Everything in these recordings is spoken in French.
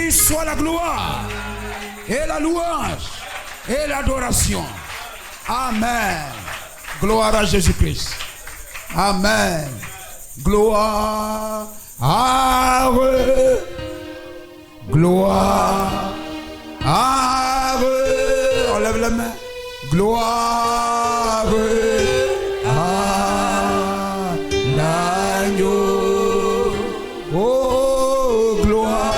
Soit la gloire et la louange et l'adoration. Amen. Gloire à Jésus-Christ. Amen. Gloire. Gloire. On lève la main. Gloire à l'agneau. Oh, gloire.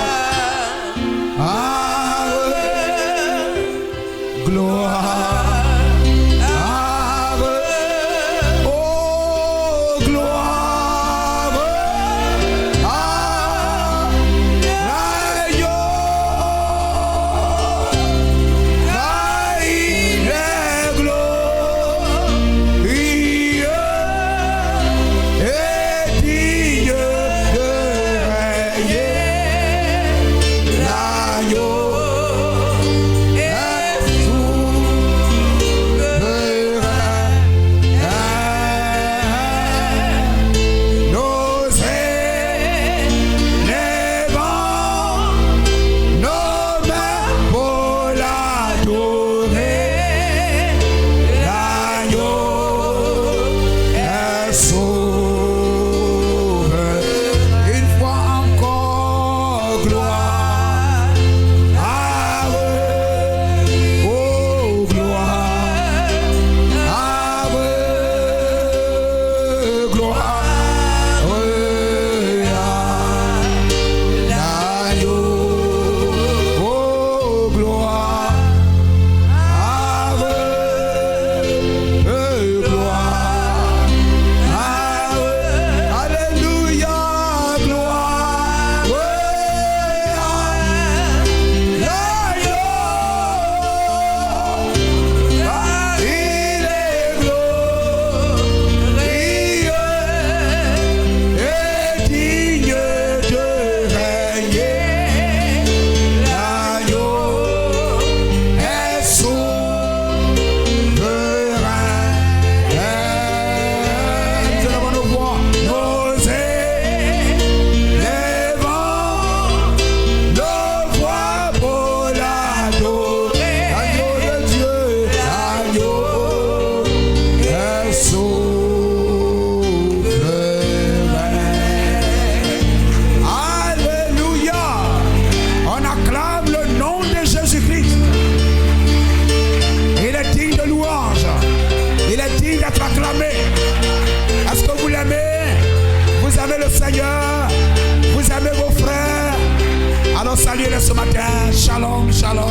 Saluez-les ce matin. Shalom, shalom.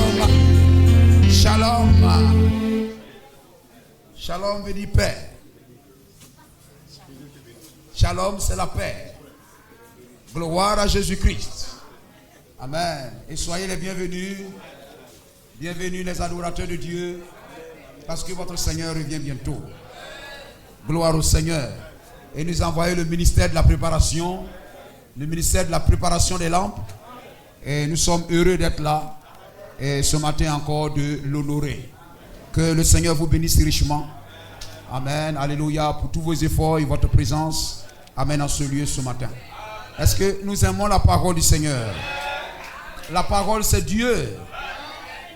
Shalom. Shalom veut dire paix. Shalom, c'est la paix. Gloire à Jésus-Christ. Amen. Et soyez les bienvenus. Bienvenue les adorateurs de Dieu. Parce que votre Seigneur revient bientôt. Gloire au Seigneur. Et nous envoyons le ministère de la préparation. Le ministère de la préparation des lampes. Et nous sommes heureux d'être là. Et ce matin encore de l'honorer. Que le Seigneur vous bénisse richement. Amen. Alléluia. Pour tous vos efforts et votre présence. Amen. En ce lieu ce matin. Est-ce que nous aimons la parole du Seigneur? La parole c'est Dieu.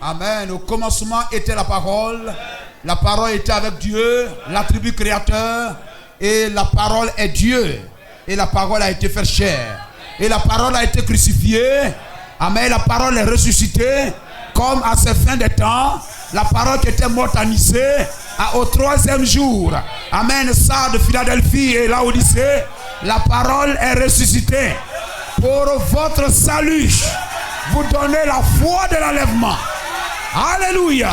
Amen. Au commencement était la parole. La parole était avec Dieu. L'attribut créateur. Et la parole est Dieu. Et la parole a été faite chair. Et la parole a été crucifiée. Amen. La parole est ressuscitée. Comme à ces fins des temps. La parole qui était morte à Nicée. Au troisième jour. Amen. Ça de Philadelphie et Laodicée. La parole est ressuscitée. Pour votre salut. Vous donnez la foi de l'enlèvement. Alléluia.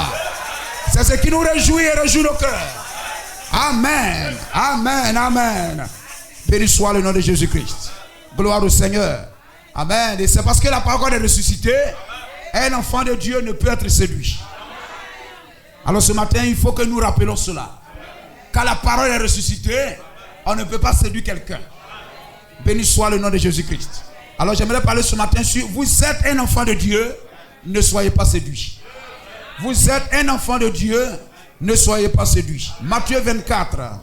C'est ce qui nous réjouit et réjouit nos cœurs. Amen. Amen. Amen. Béni soit le nom de Jésus-Christ. Gloire au Seigneur. Amen. Et c'est parce que la parole est ressuscitée. Un enfant de Dieu ne peut être séduit. Alors ce matin, il faut que nous rappelons cela. Quand la parole est ressuscitée, on ne peut pas séduire quelqu'un. Béni soit le nom de Jésus-Christ. Alors j'aimerais parler ce matin sur vous êtes un enfant de Dieu, ne soyez pas séduit. Vous êtes un enfant de Dieu, Ne soyez pas séduits. Matthieu 24.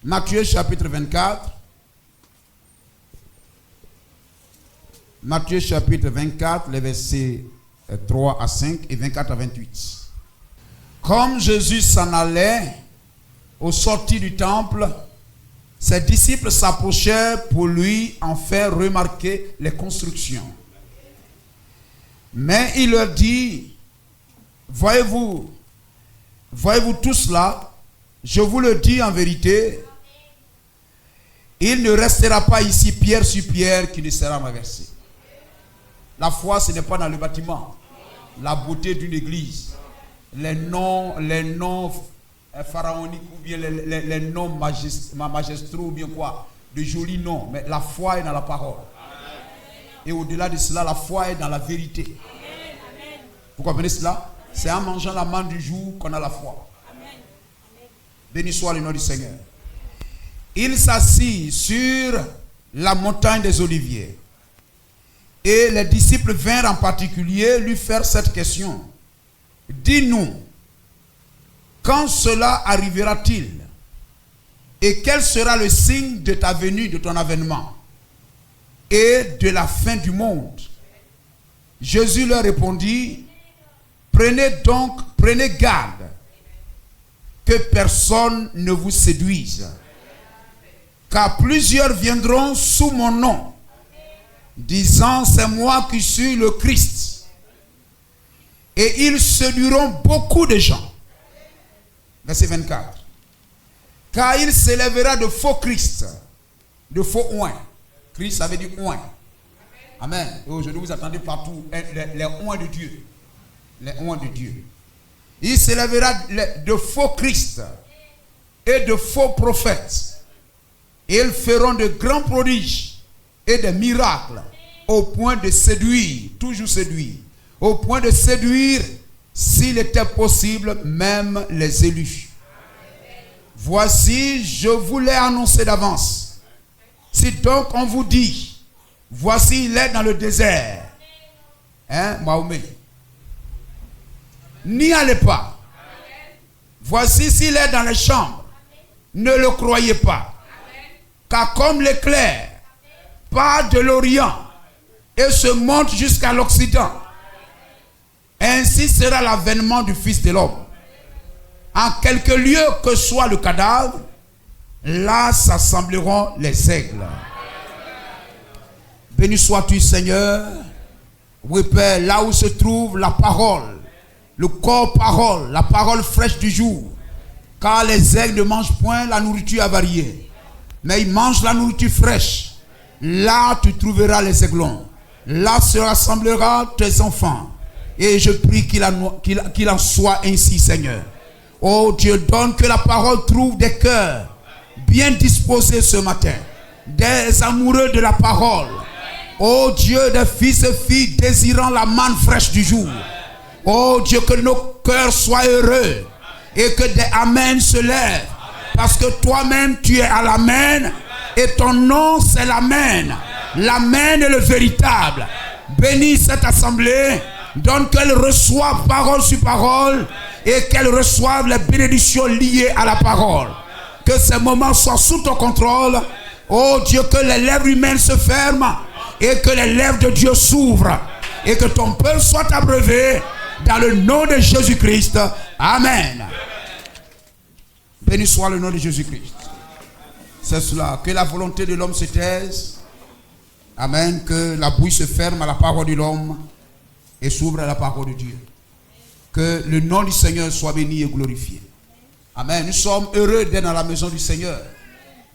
Matthieu chapitre 24. Matthieu chapitre 24, les versets 3 à 5 et 24 à 28. Comme Jésus s'en allait au sortir du temple, ses disciples s'approchèrent pour lui en faire remarquer les constructions. Mais il leur dit, voyez-vous tout cela, je vous le dis en vérité, il ne restera pas ici pierre sur pierre qui ne sera renversée. La foi, ce n'est pas dans le bâtiment, la beauté d'une église, les noms pharaoniques ou bien les noms magistraux ou bien quoi, de jolis noms, mais la foi est dans la parole. Et au-delà de cela, la foi est dans la vérité. Vous comprenez cela? C'est en mangeant la manne du jour qu'on a la foi. Béni soit le nom du Seigneur. Il s'assit sur la montagne des Oliviers. Et les disciples vinrent en particulier lui faire cette question. Dis-nous, quand cela arrivera-t-il? Et quel sera le signe de ta venue, de ton avènement et de la fin du monde? Jésus leur répondit, prenez garde que personne ne vous séduise, car plusieurs viendront sous mon nom, disant c'est moi qui suis le Christ, et ils séduiront beaucoup de gens. Verset 24. Car il s'élèvera de faux Christ, de faux oints. Christ, ça veut dire oint. Amen. Et aujourd'hui, vous attendez partout les oints de Dieu. Les oints de Dieu. Il s'élèvera de faux Christ et de faux prophètes. Et ils feront de grands prodiges et des miracles au point de séduire, toujours séduire, au point de séduire, s'il était possible, même les élus. Voici, je vous l'ai annoncé d'avance. Si donc on vous dit, voici il est dans le désert, Mahomet, n'y allez pas. Voici s'il est dans les chambres, ne le croyez pas. Car comme l'éclair part de l'Orient et se monte jusqu'à l'Occident, ainsi sera l'avènement du Fils de l'homme. En quelque lieu que soit le cadavre, là s'assembleront les aigles. Béni sois-tu, Seigneur. Oui, Père, là où se trouve la parole, le corps parole, la parole fraîche du jour. Car les aigles ne mangent point la nourriture avariée, mais ils mangent la nourriture fraîche. Là tu trouveras les aiglons. Là se rassemblera tes enfants. Et je prie qu'il en soit ainsi, Seigneur. Oh Dieu, donne que la parole trouve des cœurs bien disposés ce matin, des amoureux de la parole. Oh Dieu, des fils et filles désirant la manne fraîche du jour. Oh Dieu, que nos cœurs soient heureux et que des amens se lèvent, parce que toi-même tu es à l'amen et ton nom c'est l'amen. L'amen est le véritable. Bénis cette assemblée, donne qu'elle reçoive parole sur parole et qu'elle reçoive les bénédictions liées à la parole. Que ces moments soient sous ton contrôle. Oh Dieu, que les lèvres humaines se ferment et que les lèvres de Dieu s'ouvrent et que ton peuple soit abreuvé dans le nom de Jésus-Christ. Amen. Béni soit le nom de Jésus-Christ. C'est cela. Que la volonté de l'homme se taise. Amen. Que la bouche se ferme à la parole de l'homme et s'ouvre à la parole de Dieu. Que le nom du Seigneur soit béni et glorifié. Amen. Nous sommes heureux d'être dans la maison du Seigneur.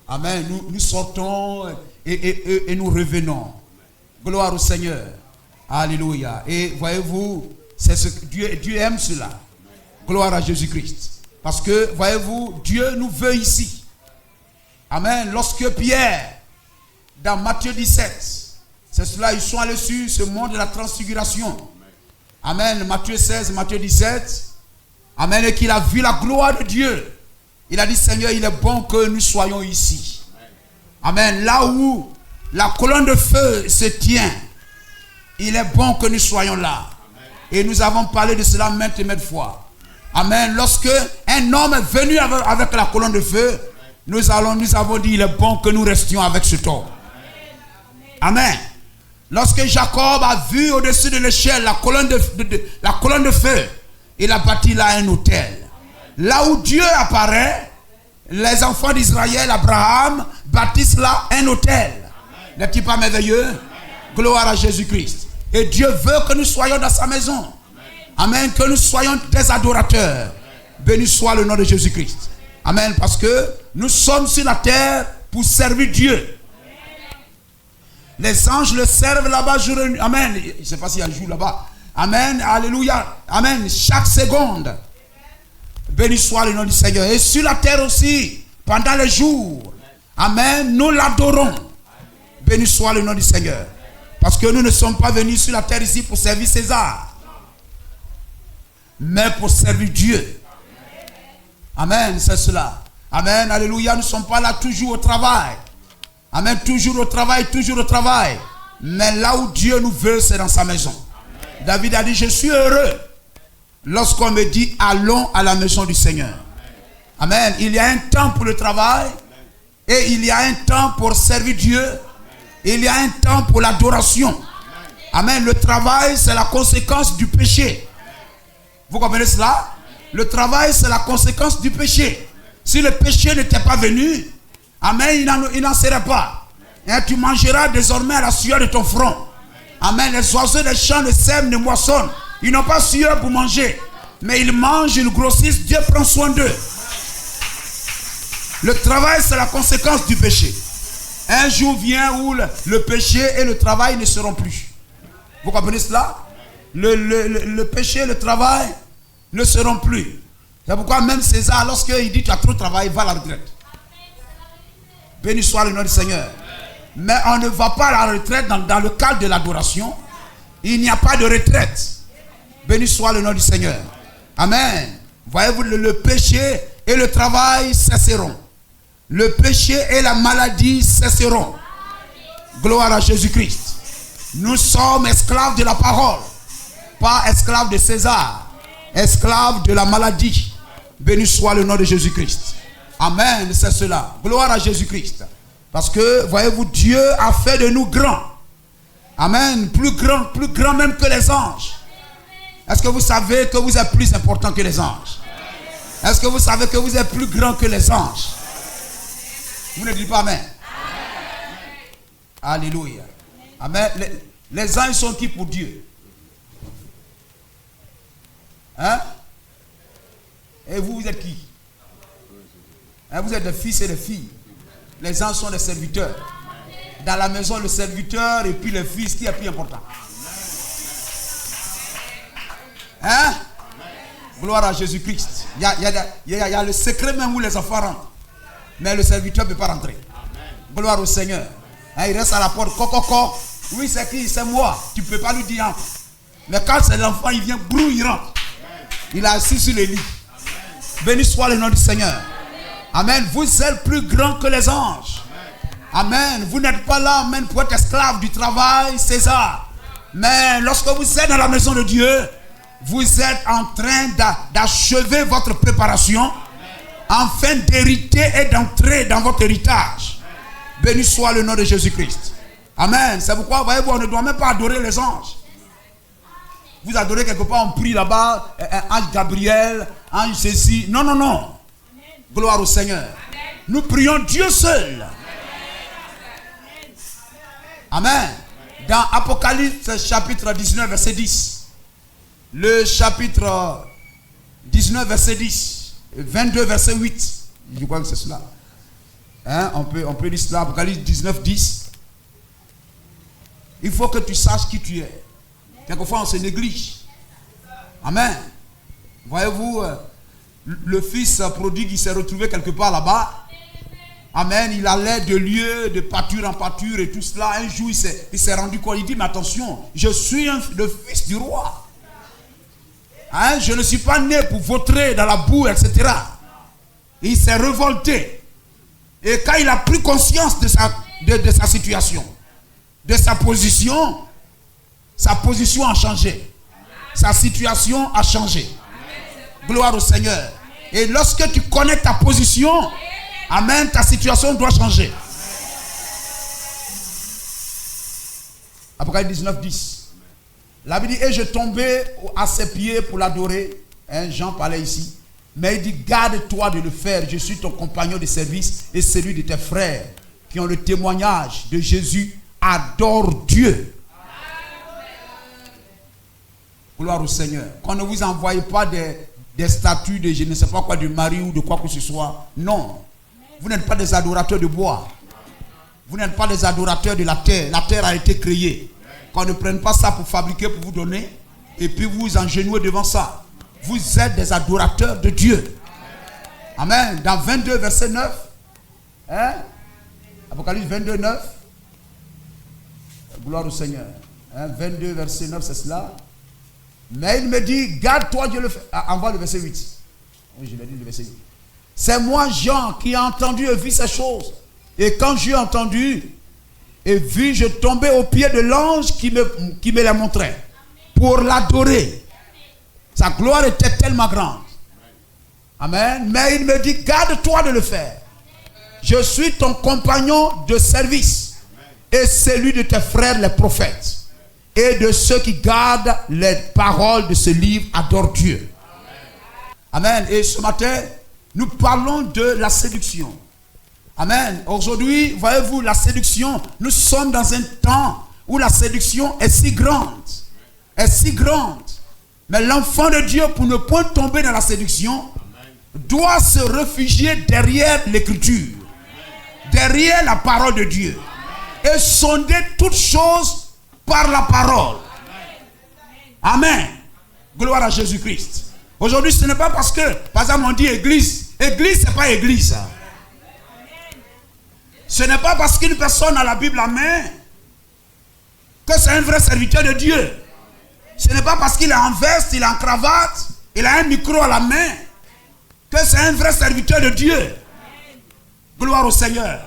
Amen. Nous sortons et nous revenons. Gloire au Seigneur. Alléluia. Et voyez-vous, c'est ce que Dieu aime cela. Gloire à Jésus-Christ. Parce que, voyez-vous, Dieu nous veut ici. Amen. Lorsque Pierre, dans Matthieu 17, c'est cela, ils sont allés sur ce monde de la transfiguration. Amen. Matthieu 16, Matthieu 17. Amen. Et qu'il a vu la gloire de Dieu. Il a dit, Seigneur, il est bon que nous soyons ici. Amen. Là où la colonne de feu se tient, il est bon que nous soyons là. Et nous avons parlé de cela maintes et maintes fois. Amen. Lorsque un homme est venu avec la colonne de feu, nous avons dit, il est bon que nous restions avec cet homme. Amen. Lorsque Jacob a vu au-dessus de l'échelle la colonne de feu, il a bâti là un autel. Là où Dieu apparaît, les enfants d'Israël, Abraham, bâtissent là un autel. N'est-il pas merveilleux? Gloire à Jésus-Christ. Et Dieu veut que nous soyons dans sa maison. Amen. Que nous soyons des adorateurs. Béni soit le nom de Jésus-Christ. Amen. Parce que nous sommes sur la terre pour servir Dieu. Les anges le servent là-bas jour et nuit. Amen. Je ne sais pas s'il y a un jour là-bas. Amen. Alléluia. Amen. Chaque seconde. Béni soit le nom du Seigneur. Et sur la terre aussi, pendant les jours. Amen. Nous l'adorons. Béni soit le nom du Seigneur. Parce que nous ne sommes pas venus sur la terre ici pour servir César, mais pour servir Dieu. Amen, c'est cela. Amen, alléluia, nous ne sommes pas là toujours au travail. Amen, toujours au travail, toujours au travail. Mais là où Dieu nous veut, c'est dans sa maison. David a dit, je suis heureux lorsqu'on me dit, allons à la maison du Seigneur. Amen, il y a un temps pour le travail et il y a un temps pour servir Dieu. Il y a un temps pour l'adoration. Amen. Le travail, c'est la conséquence du péché. Vous comprenez cela? Le travail, c'est la conséquence du péché. Si le péché n'était pas venu, amen, il n'en serait pas. Et tu mangeras désormais à la sueur de ton front. Amen. Les oiseaux des champs ne sèment, ne moissonnent. Ils n'ont pas sueur pour manger. Mais ils mangent, ils grossissent. Dieu prend soin d'eux. Le travail, c'est la conséquence du péché. Un jour vient où le péché et le travail ne seront plus. Vous comprenez cela? Le péché et le travail ne seront plus. C'est pourquoi même César, lorsqu'il dit tu as trop travaillé, va à la retraite. Béni soit le nom du Seigneur. Mais on ne va pas à la retraite dans le cadre de l'adoration. Il n'y a pas de retraite. Béni soit le nom du Seigneur. Amen. Voyez-vous, le péché et le travail cesseront. Le péché et la maladie cesseront. Gloire à Jésus-Christ. Nous sommes esclaves de la parole. Pas esclaves de César. Esclaves de la maladie. Béni soit le nom de Jésus-Christ. Amen, c'est cela. Gloire à Jésus-Christ. Parce que, voyez-vous, Dieu a fait de nous grands. Amen. Plus grand même que les anges. Est-ce que vous savez que vous êtes plus important que les anges? Est-ce que vous savez que vous êtes plus grand que les anges? Vous ne dites pas amen. Alléluia. Amen. Les anges sont qui pour Dieu? Hein? Et vous êtes qui? Hein, vous êtes des fils et des filles. Les anges sont des serviteurs. Dans la maison, le serviteur et puis le fils, qui est plus important? Hein? Gloire à Jésus-Christ. Il y a le secret même où les enfants rentrent. Mais le serviteur ne peut pas rentrer. Gloire au Seigneur. Hein, il reste à la porte. Coco. Oui, c'est qui? C'est moi. Tu ne peux pas lui dire. Hein. Mais quand c'est l'enfant, il vient, brou, il rentre. Il est assis sur le lit. Béni soit le nom du Seigneur. Amen. Vous êtes plus grand que les anges. Amen. Vous n'êtes pas là, amen, pour être esclave du travail, César. Mais lorsque vous êtes dans la maison de Dieu, vous êtes en train d'achever votre préparation afin d'hériter et d'entrer dans votre héritage. Béni soit le nom de Jésus-Christ. Amen. C'est pourquoi, voyez-vous, on ne doit même pas adorer les anges. Vous adorez quelque part, on prie là-bas, ange Gabriel, ange ceci. Non, non, non. Gloire au Seigneur. Nous prions Dieu seul. Amen. Dans Apocalypse chapitre 19, verset 10. Le chapitre 19, verset 10. 22, verset 8. Je crois que c'est cela. Hein? On peut lire cela. Apocalypse 19, 10. Il faut que tu saches qui tu es. Quelquefois, on se néglige. Amen. Voyez-vous, le fils prodigue, il s'est retrouvé quelque part là-bas. Amen. Il allait de lieu, de pâture en pâture et tout cela. Un jour, il s'est rendu compte. Il dit, mais attention, je suis le fils du roi. Hein? Je ne suis pas né pour vautrer dans la boue, etc. Et il s'est révolté. Et quand il a pris conscience de sa situation, de sa position a changé. Sa situation a changé. Gloire au Seigneur. Et lorsque tu connais ta position, amen, ta situation doit changer. Apocalypse 19, 10. La Bible dit, et je tombais à ses pieds pour l'adorer. Hein, Jean parlait ici. Mais il dit, garde-toi de le faire. Je suis ton compagnon de service et celui de tes frères qui ont le témoignage de Jésus. Adore Dieu. Gloire au Seigneur. Qu'on ne vous envoie pas des statues de je ne sais pas quoi, de Marie ou de quoi que ce soit. Non. Vous n'êtes pas des adorateurs de bois. Vous n'êtes pas des adorateurs de la terre. La terre a été créée. Qu'on ne prenne pas ça pour fabriquer, pour vous donner. Et puis vous vous engenouez devant ça. Vous êtes des adorateurs de Dieu. Amen. Dans 22, verset 9. Hein? Apocalypse 22, 9. Gloire au Seigneur. Hein? 22, verset 9, c'est cela. Mais il me dit, garde-toi, Dieu le fait. Envoie le verset 8. Oui, je l'ai dit, le verset 8. C'est moi, Jean, qui ai entendu et vu ces choses. Et quand j'ai entendu et vu, je tombais aux pieds de l'ange qui me les montrait. Pour l'adorer. Sa gloire était tellement grande. Amen. Mais il me dit, garde-toi de le faire. Je suis ton compagnon de service. Et celui de tes frères les prophètes. Et de ceux qui gardent les paroles de ce livre, adore Dieu. Amen. Et ce matin, nous parlons de la séduction. Amen. Aujourd'hui, voyez-vous, la séduction, nous sommes dans un temps où la séduction est si grande. Est si grande. Mais l'enfant de Dieu, pour ne point tomber dans la séduction, doit se réfugier derrière l'écriture, derrière la parole de Dieu, et sonder toutes choses par la parole. Amen. Gloire à Jésus-Christ. Aujourd'hui, ce n'est pas parce que, par exemple, on dit église. Église, ce n'est pas église. Ce n'est pas parce qu'une personne a la Bible à main que c'est un vrai serviteur de Dieu. Ce n'est pas parce qu'il est en veste, il est en cravate, il a un micro à la main, que c'est un vrai serviteur de Dieu. Gloire au Seigneur.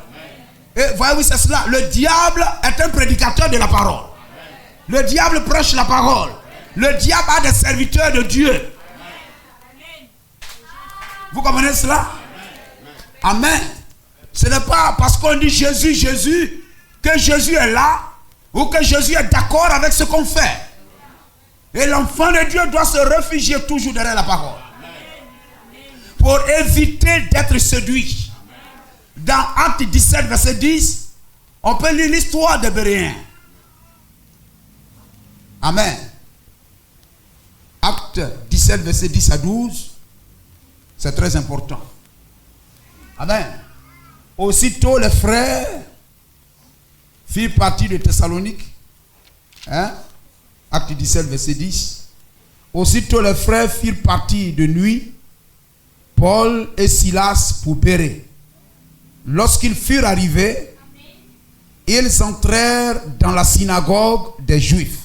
Et voyez-vous, c'est cela. Le diable est un prédicateur de la parole. Le diable prêche la parole. Le diable a des serviteurs de Dieu. Vous comprenez cela? Amen. Ce n'est pas parce qu'on dit Jésus, Jésus, que Jésus est là, ou que Jésus est d'accord avec ce qu'on fait. Et l'enfant de Dieu doit se réfugier toujours derrière la parole. Pour éviter d'être séduit. Dans Acte 17, verset 10, on peut lire l'histoire des Béréens. Amen. Acte 17, verset 10 à 12. C'est très important. Amen. Aussitôt les frères firent partie de Thessalonique. Hein? Acte 17, verset 10. Aussitôt les frères firent partie de nuit, Paul et Silas pour Bérée. Lorsqu'ils furent arrivés, ils entrèrent dans la synagogue des Juifs.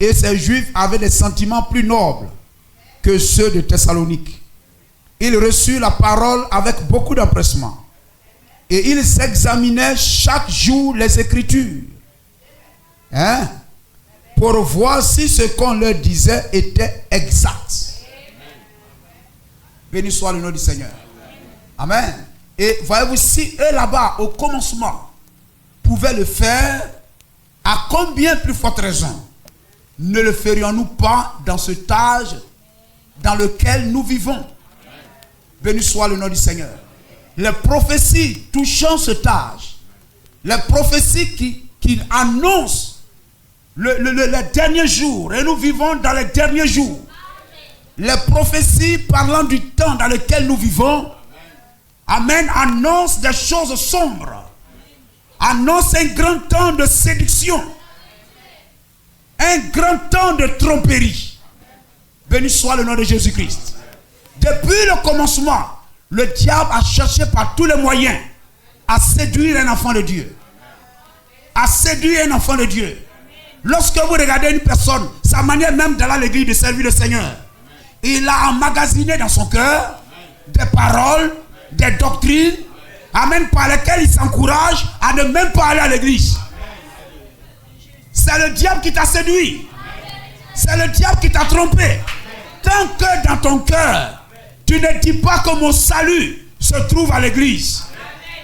Et ces Juifs avaient des sentiments plus nobles que ceux de Thessalonique. Ils reçurent la parole avec beaucoup d'empressement. Et ils examinaient chaque jour les Écritures. Hein? Pour voir si ce qu'on leur disait était exact. Béni soit le nom du Seigneur. Amen. Et voyez-vous, si eux là-bas, au commencement, pouvaient le faire, à combien plus forte raison ne le ferions-nous pas dans cet âge dans lequel nous vivons? Béni soit le nom du Seigneur. Les prophéties touchant cet âge, les prophéties qui annoncent les derniers jours, et nous vivons dans les derniers jours. Les prophéties parlant du temps dans lequel nous vivons, amen, annoncent des choses sombres, annoncent un grand temps de séduction, un grand temps de tromperie. Béni soit le nom de Jésus-Christ. Depuis le commencement, le diable a cherché par tous les moyens à séduire un enfant de Dieu. À séduire un enfant de Dieu. Lorsque vous regardez une personne, sa manière même d'aller à l'église de servir le Seigneur, il a emmagasiné dans son cœur des paroles, des doctrines, amen, par lesquelles il s'encourage à ne même pas aller à l'église. C'est le diable qui t'a séduit. C'est le diable qui t'a trompé. Tant que dans ton cœur, tu ne dis pas que mon salut se trouve à l'église,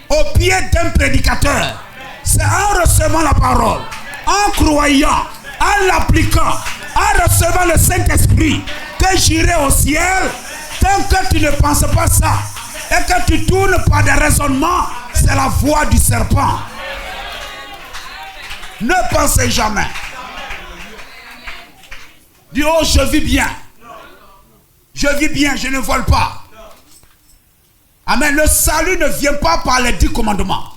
au pied d'un prédicateur, c'est en recevant la parole, en croyant, en l'appliquant, en recevant le Saint-Esprit, que j'irai au ciel. Tant que tu ne penses pas ça, et que tu tournes par des raisonnements, c'est la voie du serpent. Ne pensez jamais. Dis, oh, je vis bien. Je vis bien, je ne vole pas. Amen. Le salut ne vient pas par les 10 commandements.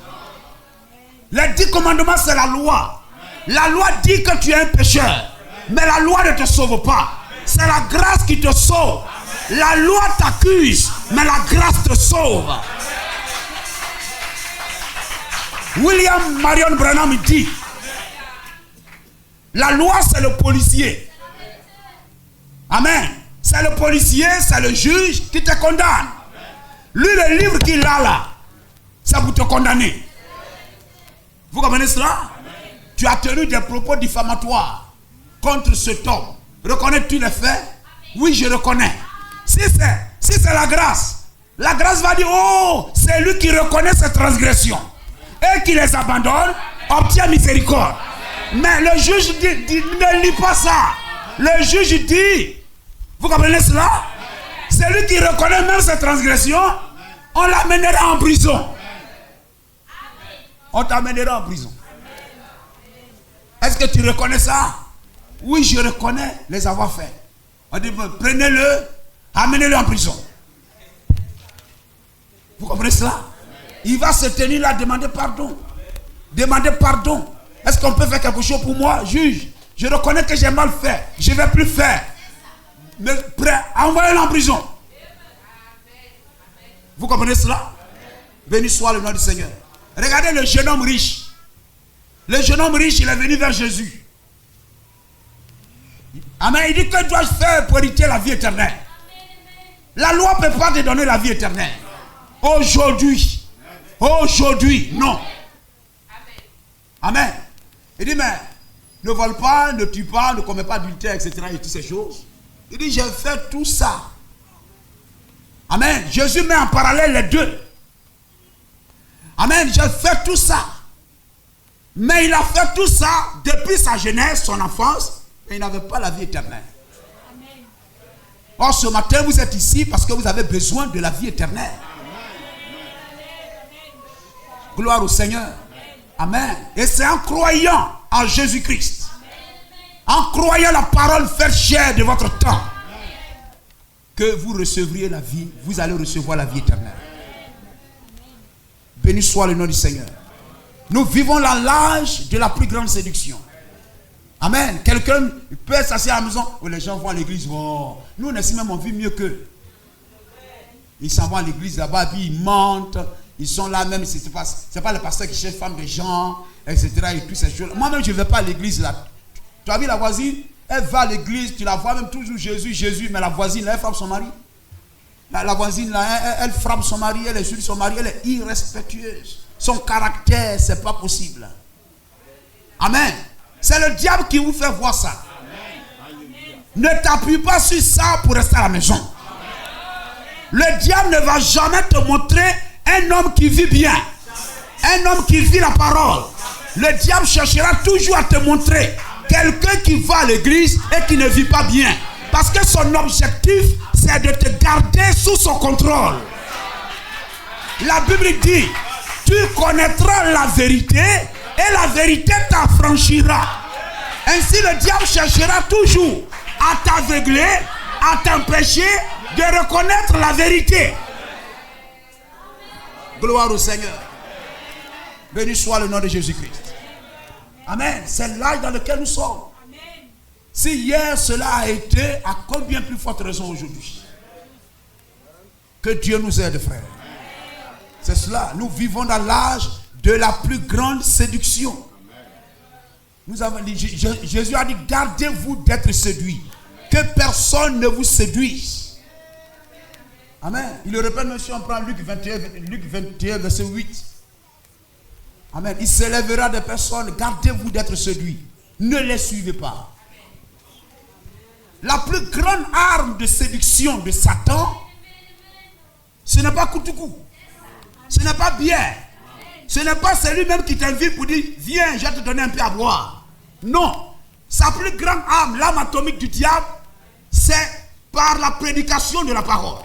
Les 10 commandements, c'est la loi. La loi dit que tu es un pécheur. Mais la loi ne te sauve pas. C'est la grâce qui te sauve. La loi t'accuse, mais la grâce te sauve. William Marion Branham dit, la loi c'est le policier. Amen. C'est le policier, c'est le juge qui te condamne. Lui, le livre qu'il a là, c'est pour te condamner. Vous comprenez cela? Tu as tenu des propos diffamatoires contre cet homme. Reconnais-tu les faits? Oui, je reconnais. Si c'est la grâce va dire, oh, c'est lui qui reconnaît ses transgressions et qui les abandonne, obtient miséricorde. Mais le juge dit, ne lis pas ça. Le juge dit, vous comprenez cela? C'est lui qui reconnaît même ses transgressions, on l'amènera en prison. On t'amènera en prison. Est-ce que tu reconnais ça? Oui, je reconnais les avoir faits. On dit, prenez-le, amenez-le en prison. Vous comprenez cela? Il va se tenir là, demander pardon. Demander pardon. Est-ce qu'on peut faire quelque chose pour moi? Juge, je reconnais que j'ai mal fait. Je ne vais plus faire. Mais prêt, envoyez-le en prison. Vous comprenez cela? Béni soit le nom du Seigneur. Regardez le jeune homme riche. Le jeune homme riche, il est venu vers Jésus. Amen. Il dit, que dois-je faire pour hériter la vie éternelle? La loi ne peut pas te donner la vie éternelle. Aujourd'hui, non. Amen. Il dit, mais ne vole pas, ne tue pas, ne commets pas d'adultère, etc. et toutes ces choses. Il dit, j'ai fait tout ça. Amen. Jésus met en parallèle les deux. Amen. J'ai fait tout ça. Mais il a fait tout ça depuis sa jeunesse, son enfance, et il n'avait pas la vie éternelle. Or, ce matin, vous êtes ici parce que vous avez besoin de la vie éternelle. Gloire au Seigneur. Amen. Et c'est en croyant en Jésus-Christ, en croyant la parole faite chair de votre temps, que vous recevriez la vie, vous allez recevoir la vie éternelle. Béni soit le nom du Seigneur. Nous vivons dans l'âge de la plus grande séduction. Amen. Quelqu'un peut s'asseoir à la maison où les gens vont à l'église. Oh, nous, on même on vit mieux qu'eux. Ils s'en vont à l'église là-bas, puis ils mentent. Ils sont là même, c'est pas le pasteur qui cherche femme des gens, etc. et toutes ces choses. Moi-même, je ne vais pas à l'église là. Tu as vu la voisine? Elle va à l'église, tu la vois même toujours Jésus, mais la voisine là, elle frappe son mari. La voisine là, elle frappe son mari, elle insulte son mari, elle est irrespectueuse. Son caractère, c'est pas possible. Amen. C'est le diable qui vous fait voir ça. Ne t'appuie pas sur ça pour rester à la maison. Le diable ne va jamais te montrer un homme qui vit bien, un homme qui vit la parole. Le diable cherchera toujours à te montrer quelqu'un qui va à l'église et qui ne vit pas bien. Parce que son objectif, c'est de te garder sous son contrôle. La Bible dit, tu connaîtras la vérité et la vérité t'affranchira. Ainsi le diable cherchera toujours à t'aveugler, à t'empêcher de reconnaître la vérité. Gloire au Seigneur. Béni soit le nom de Jésus-Christ. Amen. C'est l'âge dans lequel nous sommes. Si hier cela a été, à combien plus forte raison aujourd'hui? Que Dieu nous aide, frère. C'est cela. Nous vivons dans l'âge de la plus grande séduction. Nous avons dit, Jésus a dit, gardez-vous d'être séduits. Que personne ne vous séduise. Amen. Il le répète même si on prend Luc 21, verset 8. Amen. Il s'élèvera des personnes. Gardez-vous d'être séduits. Ne les suivez pas. la plus grande arme de séduction de Satan, ce n'est pas Koutoukou. Ce n'est pas bien. Ce n'est pas celui-même qui t'invite pour dire, viens, je vais te donner un peu à boire. Non. Sa plus grande arme, l'arme atomique du diable, c'est par la prédication de la parole.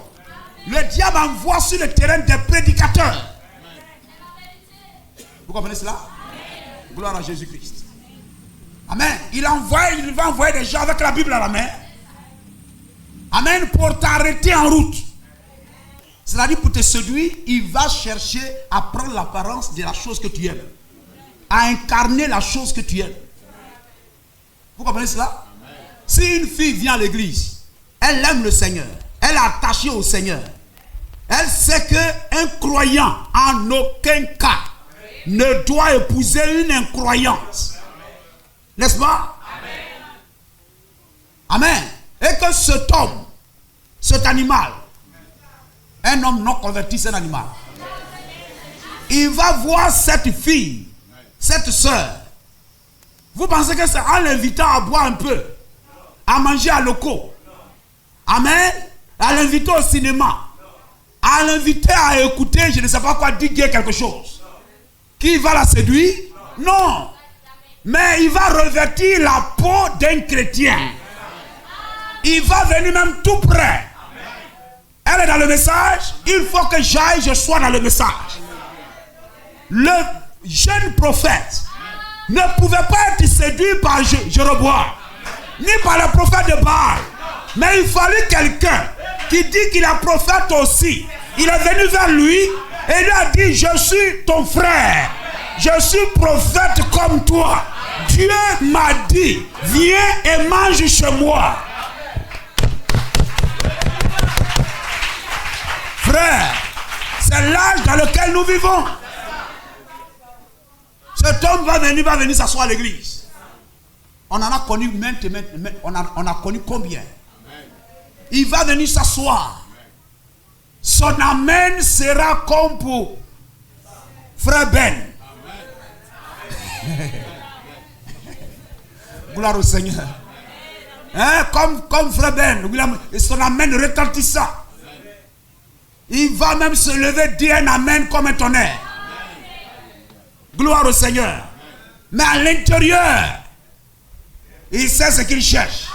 Le diable envoie sur le terrain des prédicateurs. Vous comprenez cela? Gloire à Jésus-Christ. Amen. Il va envoyer des gens avec la Bible à la main. Amen. Pour t'arrêter en route. C'est-à-dire pour te séduire, il va chercher à prendre l'apparence de la chose que tu aimes. À incarner la chose que tu aimes. Vous comprenez cela? Si une fille vient à l'église, elle aime le Seigneur, elle est attachée au Seigneur. Elle sait qu'un croyant, en aucun cas, ne doit épouser une incroyante. N'est-ce pas? Amen. Et que cet homme, cet animal, un homme non converti, c'est un animal. Il va voir cette fille, cette soeur. Vous pensez que c'est en l'invitant à boire un peu, à manger à locaux, amen, à l'inviter au cinéma, à l'inviter à écouter, je ne sais pas quoi, dire quelque chose, qui va la séduire? Non. Mais il va revêtir la peau d'un chrétien. Il va venir même tout près. Elle est dans le message, il faut que j'aille, je sois dans le message. Le jeune prophète ne pouvait pas être séduit par Jéroboam, ni par le prophète de Baal. Mais il fallait quelqu'un qui dit qu'il est prophète aussi. Il est venu vers lui et lui a dit, je suis ton frère. Je suis prophète comme toi. Dieu m'a dit, viens et mange chez moi. Frère, c'est l'âge dans lequel nous vivons. Cet homme va venir s'asseoir à l'église. On en a connu on a connu combien? Il va venir s'asseoir. Son amen sera comme pour Frère Ben. Gloire au Seigneur. Hein? Comme Frère Ben. Son amen retentissant. Il va même se lever, dire un amen comme un tonnerre. Gloire au Seigneur. Mais à l'intérieur, il sait ce qu'il cherche.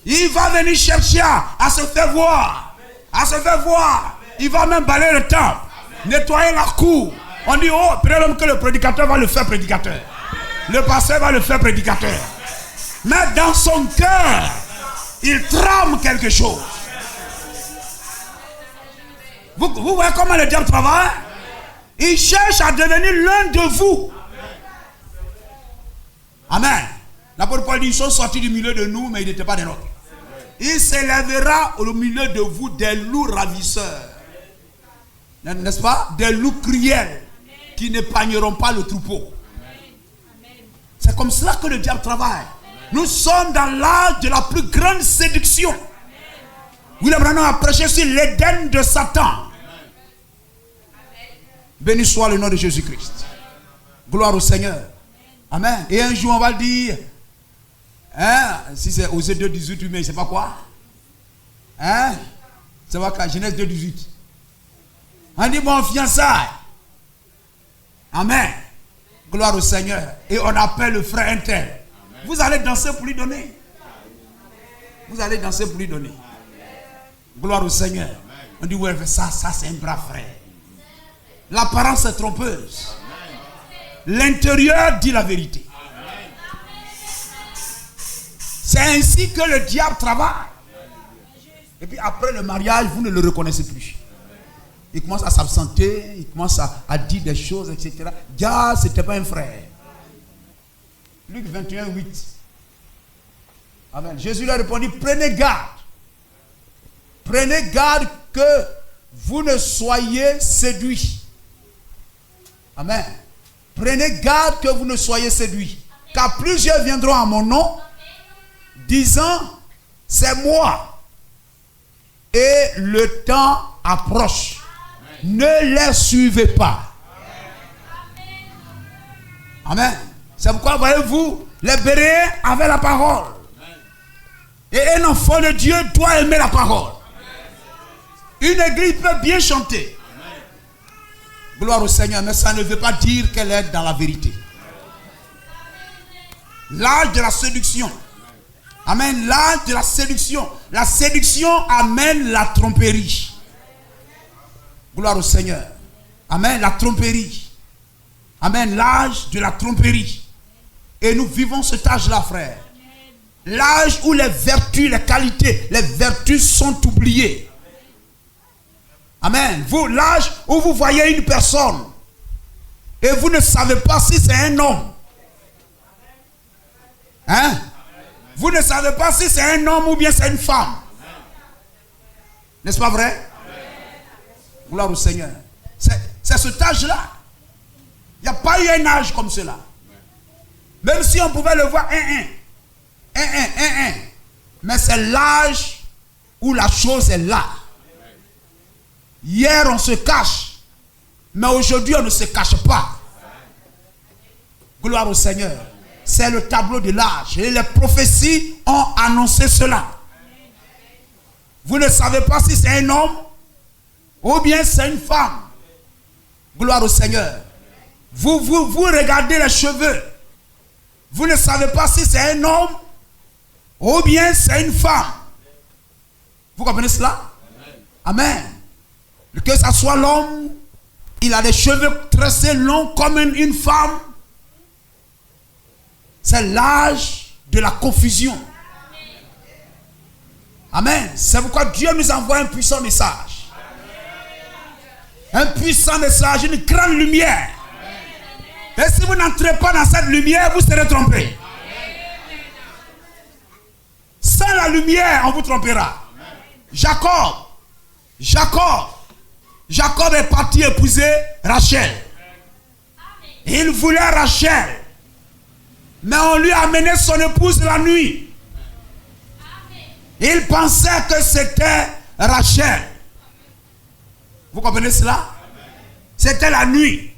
Il va venir chercher à se faire voir. À se faire voir. Il va même balayer le temple, nettoyer la cour. On dit, oh, peut-être que le prédicateur va le faire prédicateur. Le pasteur va le faire prédicateur. Mais dans son cœur, il trame quelque chose. Vous voyez comment le diable travaille? Il cherche à devenir l'un de vous. Amen. L'apôtre Paul dit, ils sont sortis du milieu de nous, mais ils n'étaient pas des nôtres. Il s'élèvera au milieu de vous des loups ravisseurs. N'est-ce pas? Des loups cruels qui n'épargneront pas le troupeau. C'est comme cela que le diable travaille. Nous sommes dans l'âge de la plus grande séduction. William Branham a prêché sur l'Éden de Satan. Béni soit le nom de Jésus-Christ. Gloire au Seigneur. Amen. Et un jour on va dire, hein, si c'est Osée 2,18, mais je ne sais pas quoi. Hein? C'est pas quoi, Genèse 2,18. On dit bon fiançailles. Amen. Gloire au Seigneur. Et on appelle le frère un tel. Vous allez danser pour lui donner. Vous allez danser pour lui donner. Gloire au Seigneur. On dit ouais, ça c'est un brave frère. L'apparence est trompeuse. L'intérieur dit la vérité. C'est ainsi que le diable travaille. Et puis après le mariage, vous ne le reconnaissez plus. Il commence à s'absenter, il commence à dire des choses, etc. Gars, ce n'était pas un frère. Luc 21, 8. Amen. Jésus leur répondit, prenez garde. Prenez garde que vous ne soyez séduits. Amen. Prenez garde que vous ne soyez séduits. Car plusieurs viendront à mon nom, disant, c'est moi. Et le temps approche. Ne les suivez pas. Amen. C'est pourquoi, voyez-vous, les Béréens avaient la parole. Et un enfant de Dieu doit aimer la parole. Une église peut bien chanter. Gloire au Seigneur, mais ça ne veut pas dire qu'elle est dans la vérité. L'âge de la séduction. Amen. L'âge de la séduction. La séduction amène la tromperie. Gloire au Seigneur. Amen. La tromperie. Amen. L'âge de la tromperie. Et nous vivons cet âge-là, frère. L'âge où les vertus, les qualités, les vertus sont oubliées. Amen. Vous, l'âge où vous voyez une personne et vous ne savez pas si c'est un homme. Hein? Vous ne savez pas si c'est un homme ou bien c'est une femme. N'est-ce pas vrai? Gloire au Seigneur. C'est cet âge-là. Il n'y a pas eu un âge comme cela. Même si on pouvait le voir mais c'est l'âge où la chose est là. Hier on se cache, mais aujourd'hui on ne se cache pas. Gloire au Seigneur. C'est le tableau de l'âge. Et les prophéties ont annoncé cela. Vous ne savez pas si c'est un homme ou bien c'est une femme. Gloire au Seigneur. Vous regardez les cheveux. Vous ne savez pas si c'est un homme ou bien c'est une femme. Vous comprenez cela? Amen. Que ce soit l'homme, il a des cheveux tressés longs comme une femme. C'est l'âge de la confusion. Amen. C'est pourquoi Dieu nous envoie un puissant message. Un puissant message, une grande lumière. Et si vous n'entrez pas dans cette lumière, vous serez trompés. Sans la lumière, on vous trompera. Jacob est parti épouser Rachel. Il voulait Rachel. Mais on lui a amené son épouse la nuit. Il pensait que c'était Rachel. Vous comprenez cela? C'était la nuit.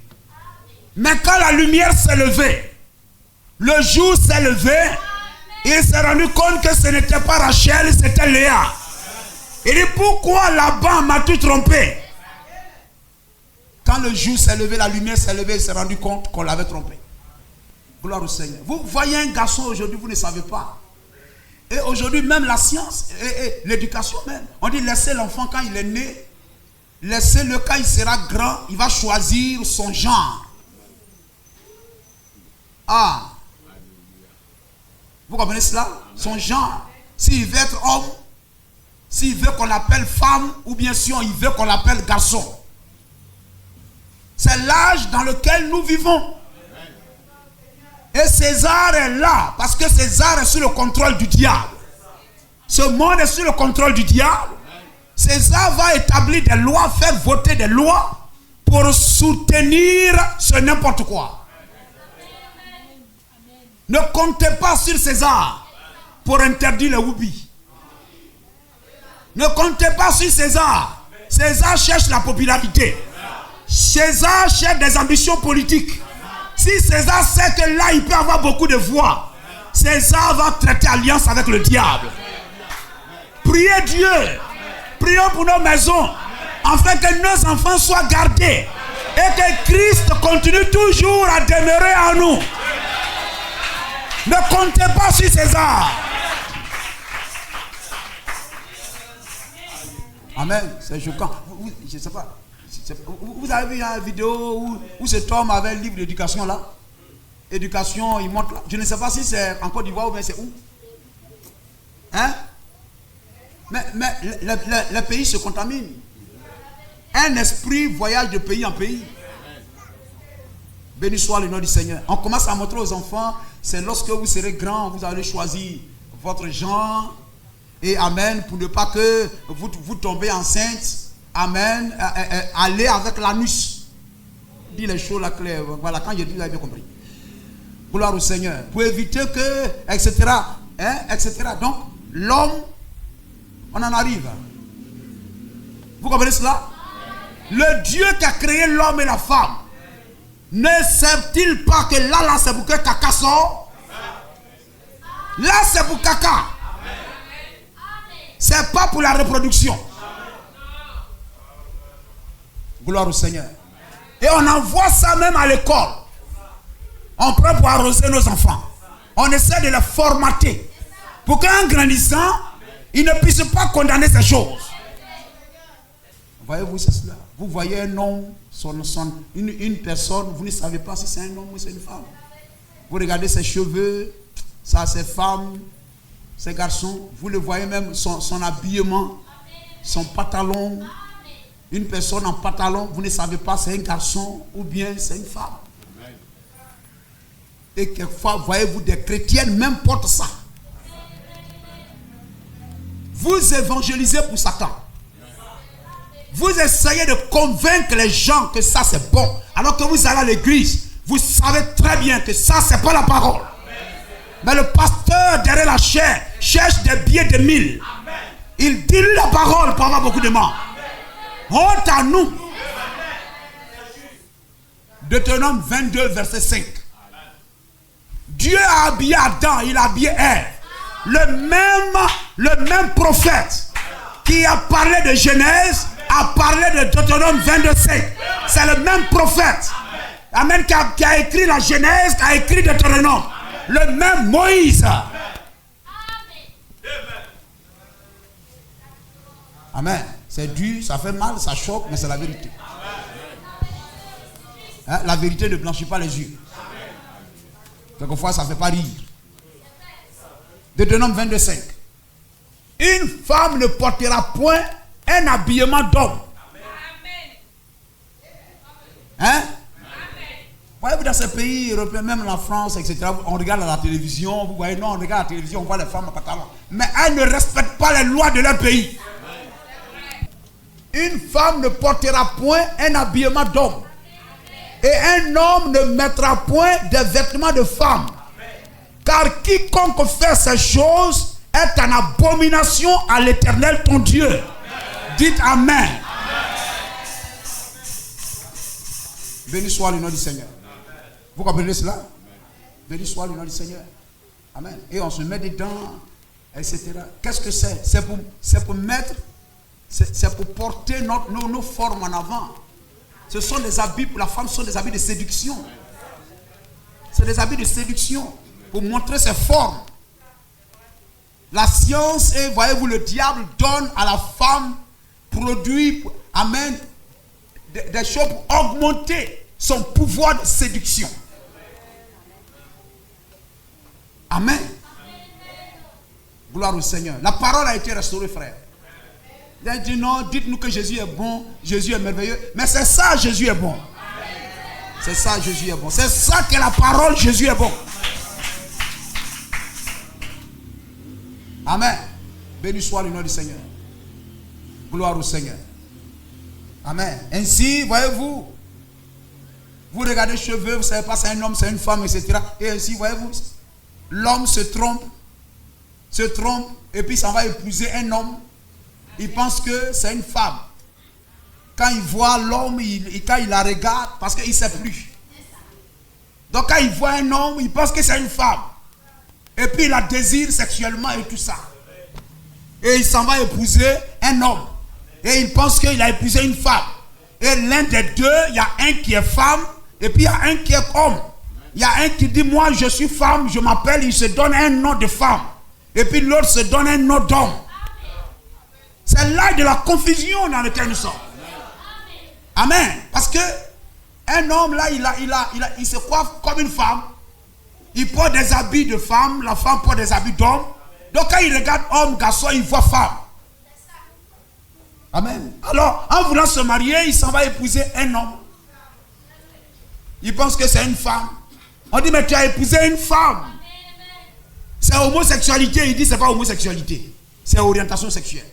Mais quand la lumière s'est levée, le jour s'est levé, il s'est rendu compte que ce n'était pas Rachel, c'était Léa. Il dit, pourquoi Laban m'a-tu trompé? Quand le jour s'est levé, la lumière s'est levée, il s'est rendu compte qu'on l'avait trompé. Gloire au Seigneur. Vous voyez un garçon aujourd'hui, vous ne savez pas. Et aujourd'hui, même la science et l'éducation même. On dit laissez l'enfant quand il est né. Laissez-le quand il sera grand. Il va choisir son genre. Ah. Vous comprenez cela? Son genre. S'il veut être homme, s'il veut qu'on l'appelle femme, ou bien si il veut qu'on l'appelle garçon. C'est l'âge dans lequel nous vivons. Et César est là, parce que César est sous le contrôle du diable. Ce monde est sous le contrôle du diable. César va établir des lois, faire voter des lois pour soutenir ce n'importe quoi. Ne comptez pas sur César pour interdire les whoopis. Ne comptez pas sur César. César cherche la popularité. César cherche des ambitions politiques. Si César sait que là, il peut avoir beaucoup de voix, César va traiter alliance avec le diable. Priez Dieu. Prions pour nos maisons, afin que nos enfants soient gardés et que Christ continue toujours à demeurer en nous. Ne comptez pas sur César. Amen. C'est choquant. Je ne sais pas. Vous avez vu une vidéo où cet homme avait un livre d'éducation là? Éducation, il montre là. Je ne sais pas si c'est en Côte d'Ivoire ou bien c'est où. Hein? Mais le pays se contamine. Un esprit voyage de pays en pays. Béni soit le nom du Seigneur. On commence à montrer aux enfants, c'est lorsque vous serez grands, vous allez choisir votre genre. Et amen, pour ne pas que vous tombez enceinte. Amen. Allez avec l'anus. Dis les choses là claires. Voilà, quand je dis là, j'ai bien compris. Gloire au Seigneur. Pour éviter que, etc. Hein, etc. Donc, l'homme, on en arrive. Vous comprenez cela? Le Dieu qui a créé l'homme et la femme, ne sait-il pas que là, c'est pour que caca sort? Là, c'est pour caca. C'est pas pour la reproduction. Gloire au Seigneur. Et on envoie ça même à l'école. On prend pour arroser nos enfants. On essaie de les formater pour qu'en grandissant, ils ne puissent pas condamner ces choses. Voyez-vous, c'est cela. Vous voyez un homme, une personne, vous ne savez pas si c'est un homme ou c'est une femme. Vous regardez ses cheveux, ça, ses femmes, ses garçons. Vous le voyez même, son habillement, son pantalon. Une personne en pantalon, vous ne savez pas si c'est un garçon ou bien c'est une femme. Et quelquefois, voyez-vous, des chrétiennes même portent ça. Vous évangélisez pour Satan. Vous essayez de convaincre les gens que ça c'est bon. Alors que vous allez à l'église, vous savez très bien que ça c'est pas la parole. Mais le pasteur derrière la chair cherche des billets de 1000. Il dilue la parole pour avoir beaucoup de morts. Honte à nous. Deutéronome 22 verset 5. Dieu a habillé Adam, il a habillé Ève. Le même prophète qui a parlé de Genèse a parlé de Deutéronome 22 5. C'est le même prophète. Amen, qui a écrit la Genèse, qui a écrit Deutéronome. Le même Moïse. Amen. C'est dur, ça fait mal, ça choque, mais c'est la vérité. Hein? La vérité ne blanchit pas les yeux. Quelquefois, ça ne fait pas rire. Deutéronome 22 5. Une femme ne portera point un habillement d'homme. Hein? Voyez-vous, dans ces pays européens, même la France, etc., on regarde à la télévision, vous voyez, non, on regarde à la télévision, on voit les femmes en pantalon. Mais elles ne respectent pas les lois de leur pays. Une femme ne portera point un habillement d'homme. Et un homme ne mettra point des vêtements de femme. Car quiconque fait ces choses est en abomination à l'Éternel ton Dieu. Dites Amen. Béni soit le nom du Seigneur. Vous comprenez cela? Béni soit le nom du Seigneur. Amen. Et on se met dedans, etc. Qu'est-ce que c'est? C'est pour mettre, c'est pour porter nos formes en avant. Ce sont des habits pour la femme, ce sont des habits de séduction. C'est des habits de séduction pour montrer ses formes. La science, et voyez-vous, le diable donne à la femme produit, amen, des choses pour augmenter son pouvoir de séduction. Amen. Gloire au Seigneur. La parole a été restaurée, frère. Il a dit non, dites-nous que Jésus est bon, Jésus est merveilleux. Mais c'est ça, Jésus est bon. C'est ça, Jésus est bon. C'est ça que la parole, Jésus est bon. Amen. Béni soit le nom du Seigneur. Gloire au Seigneur. Amen. Ainsi, voyez-vous, vous regardez les cheveux, vous ne savez pas si c'est un homme, c'est une femme, etc. Et ainsi, voyez-vous, l'homme se trompe, et puis ça va épouser un homme. Il pense que c'est une femme. Quand il voit l'homme, quand il la regarde, parce qu'il ne sait plus. Donc quand il voit un homme, il pense que c'est une femme. Et puis il la désire sexuellement et tout ça. Et il s'en va épouser un homme. Et il pense qu'il a épousé une femme. Et l'un des deux, il y a un qui est femme, et puis il y a un qui est homme. Il y a un qui dit, moi je suis femme, je m'appelle, il se donne un nom de femme. Et puis l'autre se donne un nom d'homme. C'est là de la confusion dans laquelle nous sommes. Amen. Parce que un homme là, il se coiffe comme une femme. Il porte des habits de femme, la femme porte des habits d'homme. Donc quand il regarde homme, garçon, il voit femme. Amen. Alors, en voulant se marier, il s'en va épouser un homme. Il pense que c'est une femme. On dit, mais tu as épousé une femme. C'est homosexualité. Il dit, c'est pas homosexualité. C'est orientation sexuelle.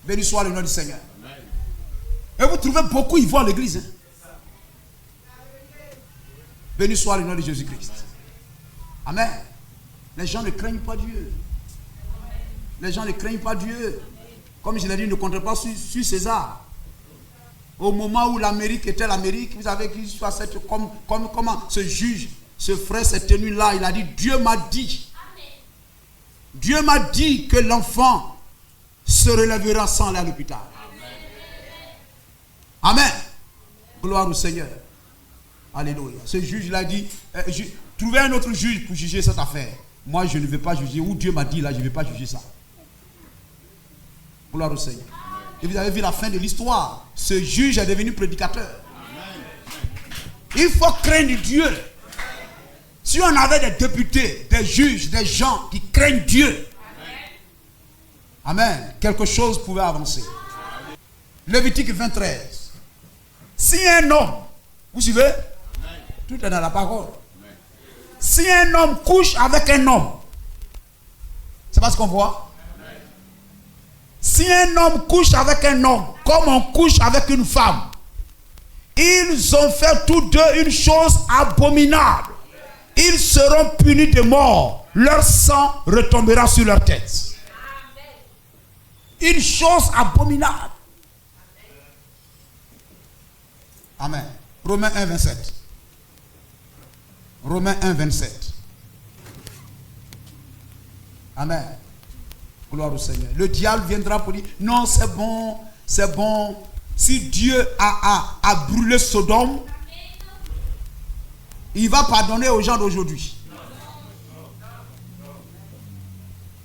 Béni soit le nom du Seigneur. Et vous trouvez beaucoup, ils vont à l'église. Hein? Béni soit le nom de Jésus-Christ. Amen. Les gens ne craignent pas Dieu. Les gens ne craignent pas Dieu. Comme je l'ai dit, ne comptez pas sur César. Au moment où l'Amérique était l'Amérique, vous savez qu'il soit comment ce juge, ce frère, cette tenue-là, il a dit, Dieu m'a dit Dieu m'a dit que l'enfant se relèvera sans aller à l'hôpital. Amen. Gloire au Seigneur. Alléluia. Ce juge l'a dit, trouvez un autre juge pour juger cette affaire. Moi, je ne vais pas juger. Où Dieu m'a dit là, je ne vais pas juger ça. Gloire au Seigneur. Et vous avez vu la fin de l'histoire. Ce juge est devenu prédicateur. Il faut craindre Dieu. Si on avait des députés, des juges, des gens qui craignent Dieu, amen, quelque chose pouvait avancer. Lévitique 23. Si un homme, vous suivez? Tout est dans la parole. Si un homme couche avec un homme, c'est pas ce qu'on voit? Si un homme couche avec un homme, comme on couche avec une femme, ils ont fait tous deux une chose abominable. Ils seront punis de mort. Leur sang retombera sur leur tête. Une chose abominable. Amen. Romains 1, 27. Romains 1, 27. Amen. Gloire au Seigneur. Le diable viendra pour dire, non, c'est bon, c'est bon. Si Dieu a brûlé Sodome, il va pardonner aux gens d'aujourd'hui.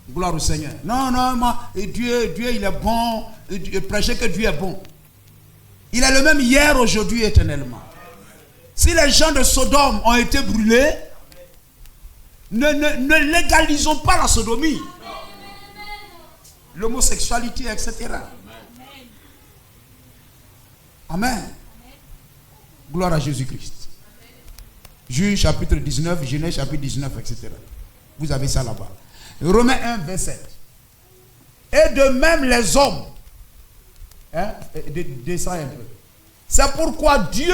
Gloire au Seigneur. Non, non, moi, Dieu, il est bon. Prêchez que Dieu est bon. Il est le même hier, aujourd'hui, éternellement. Si les gens de Sodome ont été brûlés, ne légalisons pas la sodomie, l'homosexualité, etc. Amen. Gloire à Jésus-Christ. Juge chapitre 19, Genèse chapitre 19, etc. Vous avez ça là-bas. Romains 1, 27. Et de même les hommes. Descends un peu. C'est pourquoi Dieu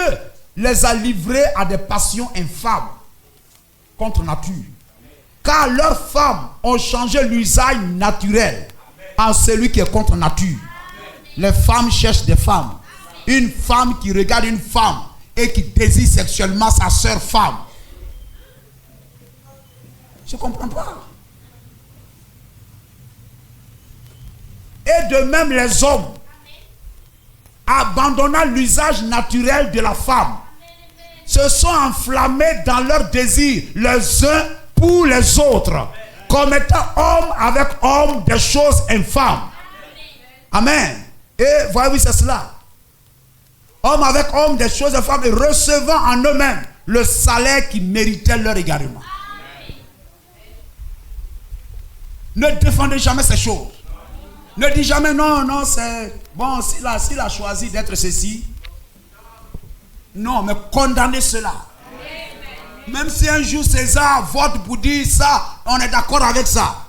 les a livrés à des passions infâmes contre nature. Car leurs femmes ont changé l'usage naturel en celui qui est contre nature. Les femmes cherchent des femmes. Une femme qui regarde une femme et qui désire sexuellement sa sœur femme. Je ne comprends pas. Et de même les hommes, abandonnant l'usage naturel de la femme, se sont enflammés dans leur désir les uns pour les autres, commettant homme avec homme des choses infâmes. Amen. Et voyez-vous, c'est cela. Homme avec homme des choses infâmes, et recevant en eux-mêmes le salaire qui méritait leur égarement. Ne défendez jamais ces choses. Ne dis jamais non, non, c'est bon, s'il a choisi d'être ceci. Non, mais condamnez cela. Même si un jour César vote pour dire ça, on est d'accord avec ça.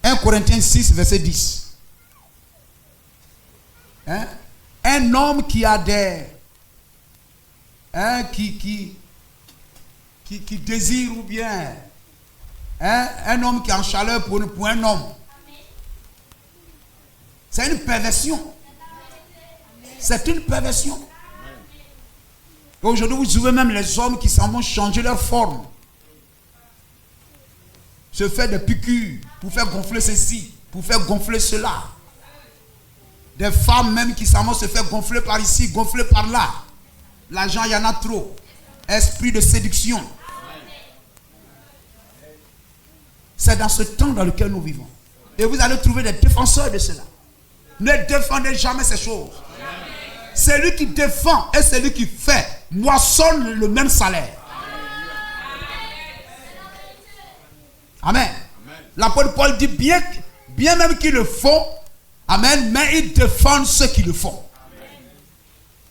1 Corinthiens 6, verset 10. Hein? Un homme qui a des... qui désire ou bien... un homme qui est en chaleur pour un homme. C'est une perversion. C'est une perversion. Et aujourd'hui, vous trouvez même les hommes qui s'en vont changer leur forme. Se faire des piqûres pour faire gonfler ceci, pour faire gonfler cela. Des femmes même qui s'en vont se faire gonfler par ici, gonfler par là. L'argent, il y en a trop. Esprit de séduction. C'est dans ce temps dans lequel nous vivons. Et vous allez trouver des défenseurs de cela. Ne défendez jamais ces choses. Celui qui défend et celui qui fait moissonne le même salaire. Amen. L'apôtre Paul dit bien même qu'ils le font. Amen. Mais ils défendent ceux qui le font.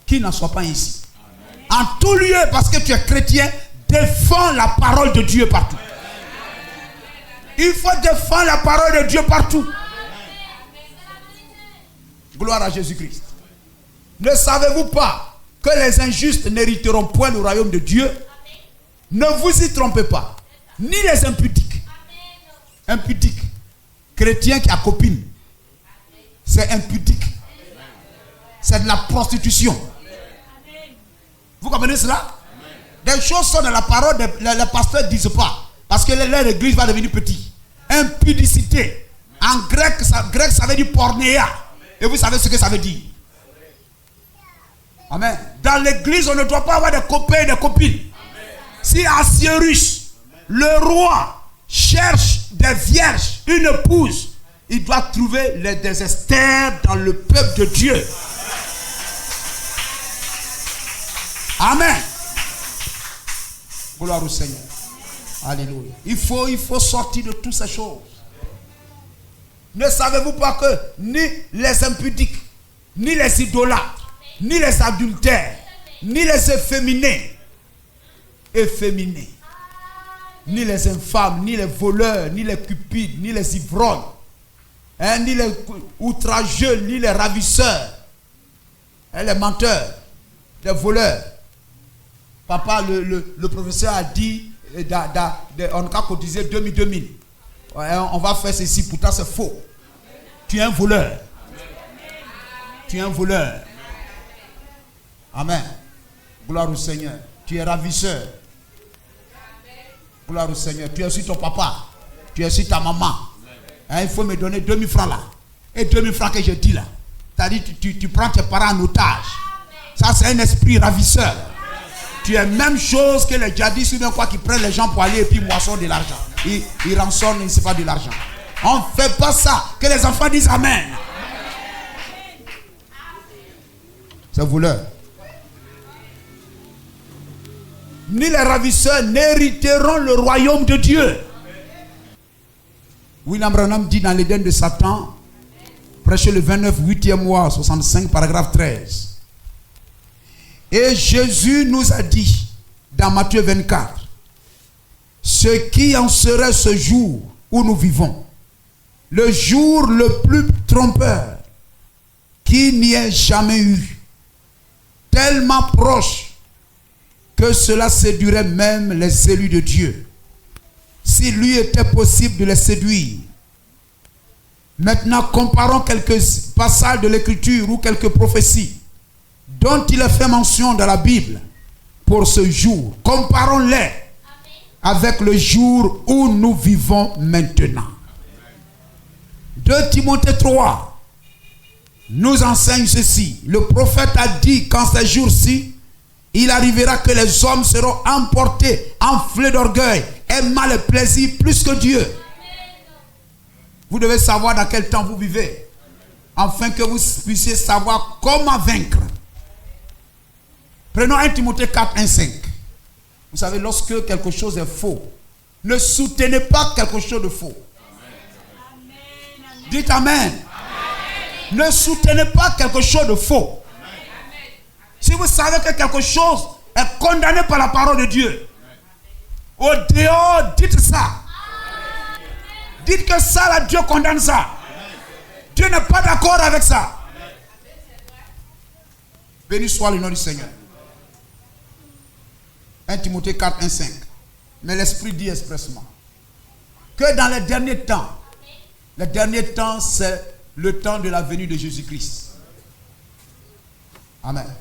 Qu'ils n'en soient pas ici. En tout lieu, parce que tu es chrétien, défends la parole de Dieu partout. Il faut défendre la parole de Dieu partout. Gloire à Jésus-Christ. Ne savez-vous pas que les injustes n'hériteront point le royaume de Dieu? Ne vous y trompez pas. Ni les impudiques. Impudique. Chrétien qui a copine. C'est impudique. C'est de la prostitution. Vous comprenez cela? Des choses sont dans la parole, les pasteurs ne disent pas. Parce que leur église va devenir petite. impudicité. En grec, ça veut dire pornéa. Et vous savez ce que ça veut dire. Amen. Dans l'église, on ne doit pas avoir des copains et des copines. Si Assyrus, le roi, cherche des vierges, une épouse, il doit trouver des Esther dans le peuple de Dieu. Amen. Gloire au Seigneur. Alléluia. Il faut sortir de toutes ces choses. Ne savez-vous pas que ni les impudiques, ni les idolâtres, ni les adultères, ni les efféminés, ni les infâmes, ni les voleurs, ni les cupides, ni les ivrognes, ni les outrageux, ni les ravisseurs, les menteurs, les voleurs. Papa, le professeur a dit, on a cotisé 2000. On va faire ceci, pourtant c'est faux. Tu es un voleur. Tu es un voleur. Amen. Gloire au Seigneur. Tu es ravisseur. Gloire au Seigneur. Tu es aussi ton papa. Tu es aussi ta maman. Il faut me donner 2000 francs là. Et 2000 francs que je dis là. C'est-à-dire tu prends tes parents en otage. Ça c'est un esprit ravisseur. Tu es même chose que les djihadistes ou bien quoi qui prennent les gens pour aller et puis moissonnent de l'argent. Ils rançonnent, c'est pas de l'argent. On ne fait pas ça. Que les enfants disent Amen. C'est voleur. Ni les ravisseurs n'hériteront le royaume de Dieu. William Branham dit dans l'Éden de Satan, prêché le 29, 8e mois, 65, paragraphe 13. Et Jésus nous a dit, dans Matthieu 24, ce qui en serait ce jour où nous vivons, le jour le plus trompeur qui n'y ait jamais eu, tellement proche que cela séduirait même les élus de Dieu, s'il lui était possible de les séduire. Maintenant, comparons quelques passages de l'Écriture ou quelques prophéties dont il est fait mention dans la Bible pour ce jour. Comparons-les avec le jour où nous vivons maintenant. 2 Timothée 3 nous enseigne ceci. Le prophète a dit qu'en ces jours-ci, il arrivera que les hommes seront emportés, enflés d'orgueil, aimant le plaisir plus que Dieu. Vous devez savoir dans quel temps vous vivez, afin que vous puissiez savoir comment vaincre. Prenons 1 Timothée 4, 1, 5. Vous savez, lorsque quelque chose est faux, ne soutenez pas quelque chose de faux. Amen. Dites Amen. Amen. Ne soutenez pas quelque chose de faux. Amen. Si vous savez que quelque chose est condamné par la parole de Dieu, au dehors, dites ça. Amen. Dites que ça, là, Dieu condamne ça. Amen. Dieu n'est pas d'accord avec ça. Amen. Béni soit le nom du Seigneur. 1 Timothée 4, 1, 5. Mais l'Esprit dit expressement que dans les derniers temps, c'est le temps de la venue de Jésus-Christ. Amen.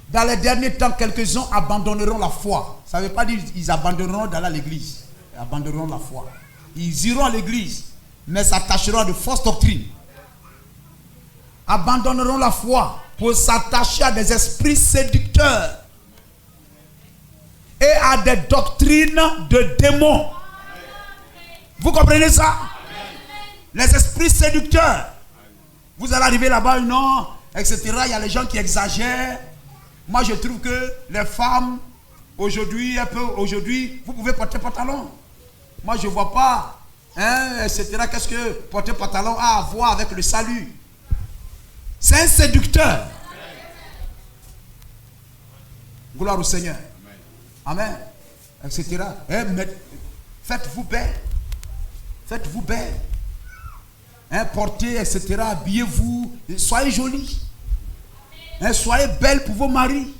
Dans les derniers temps, quelques-uns abandonneront la foi. Ça ne veut pas dire qu'ils abandonneront d'aller à l'église. Ils abandonneront la foi. Ils iront à l'église, mais s'attacheront à de fausses doctrines. Abandonneront la foi pour s'attacher à des esprits séducteurs et à des doctrines de démons. Vous comprenez ça? Les esprits séducteurs. Vous allez arriver là-bas, non, etc. Il y a les gens qui exagèrent. Moi, je trouve que les femmes, aujourd'hui, vous pouvez porter pantalon. Moi, je ne vois pas, etc. Qu'est-ce que porter pantalon a à voir avec le salut? C'est un séducteur. Gloire au Seigneur. Amen. Etc. Mais faites-vous belle. Faites-vous belle. Portez, etc. Habillez-vous. Soyez jolis. Soyez belle pour vos maris.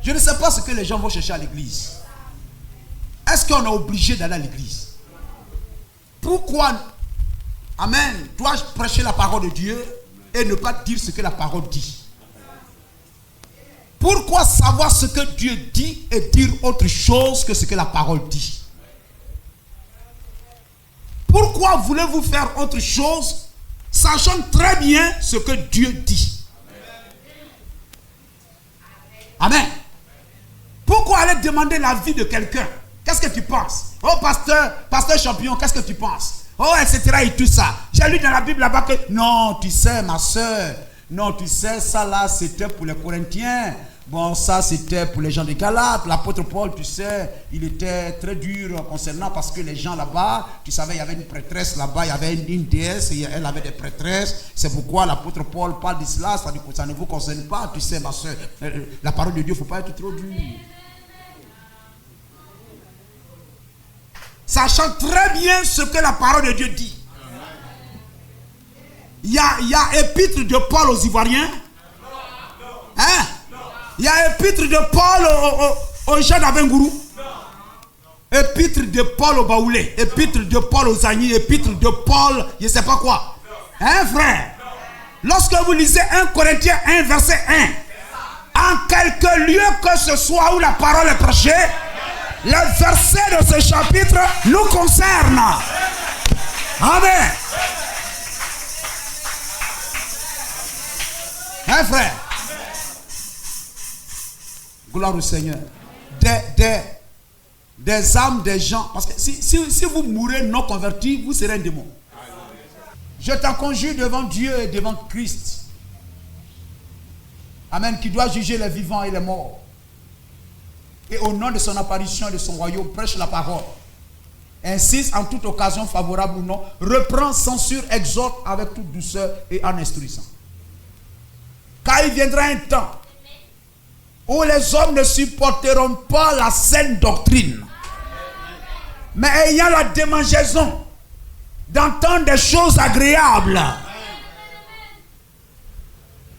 Je ne sais pas ce que les gens vont chercher à l'église. Est-ce qu'on est obligé d'aller à l'église? Pourquoi, amen, dois-je prêcher la parole de Dieu et ne pas dire ce que la parole dit? Pourquoi savoir ce que Dieu dit et dire autre chose que ce que la parole dit? Pourquoi voulez-vous faire autre chose, sachant très bien ce que Dieu dit? Amen. Pourquoi aller demander l'avis de quelqu'un? Qu'est-ce que tu penses? Oh, pasteur champion, qu'est-ce que tu penses? Oh, etc. et tout ça. J'ai lu dans la Bible là-bas que, non, tu sais, ma soeur, non, tu sais, ça là, c'était pour les Corinthiens. Bon, ça, c'était pour les gens de Galates. L'apôtre Paul, tu sais, il était très dur concernant parce que les gens là-bas, tu savais, il y avait une prêtresse là-bas, il y avait une déesse, et elle avait des prêtresses. C'est pourquoi l'apôtre Paul parle de cela, ça ne vous concerne pas, tu sais, ma soeur. La parole de Dieu, il ne faut pas être trop dur. Sachant très bien ce que la parole de Dieu dit. Il y a épître de Paul aux Ivoiriens. Hein? Il y a épître de Paul aux gens d'Abengourou. Épître de Paul aux Baoulés. Épître de Paul aux Agnis. Épître de Paul, je ne sais pas quoi. Hein, frère? Lorsque vous lisez 1 Corinthiens 1, verset 1, en quelque lieu que ce soit où la parole est prêchée, le verset de ce chapitre nous concerne. Amen. Hein, frère? Gloire au Seigneur. Des âmes, des gens. Parce que si vous mourrez non convertis, vous serez un démon. Je t'en conjure devant Dieu et devant Christ. Amen. Qui doit juger les vivants et les morts. Et au nom de son apparition et de son royaume, prêche la parole. Insiste en toute occasion favorable ou non. Reprend, censure, exhorte avec toute douceur et en instruisant. Car il viendra un temps où les hommes ne supporteront pas la saine doctrine, mais ayant la démangeaison d'entendre des choses agréables.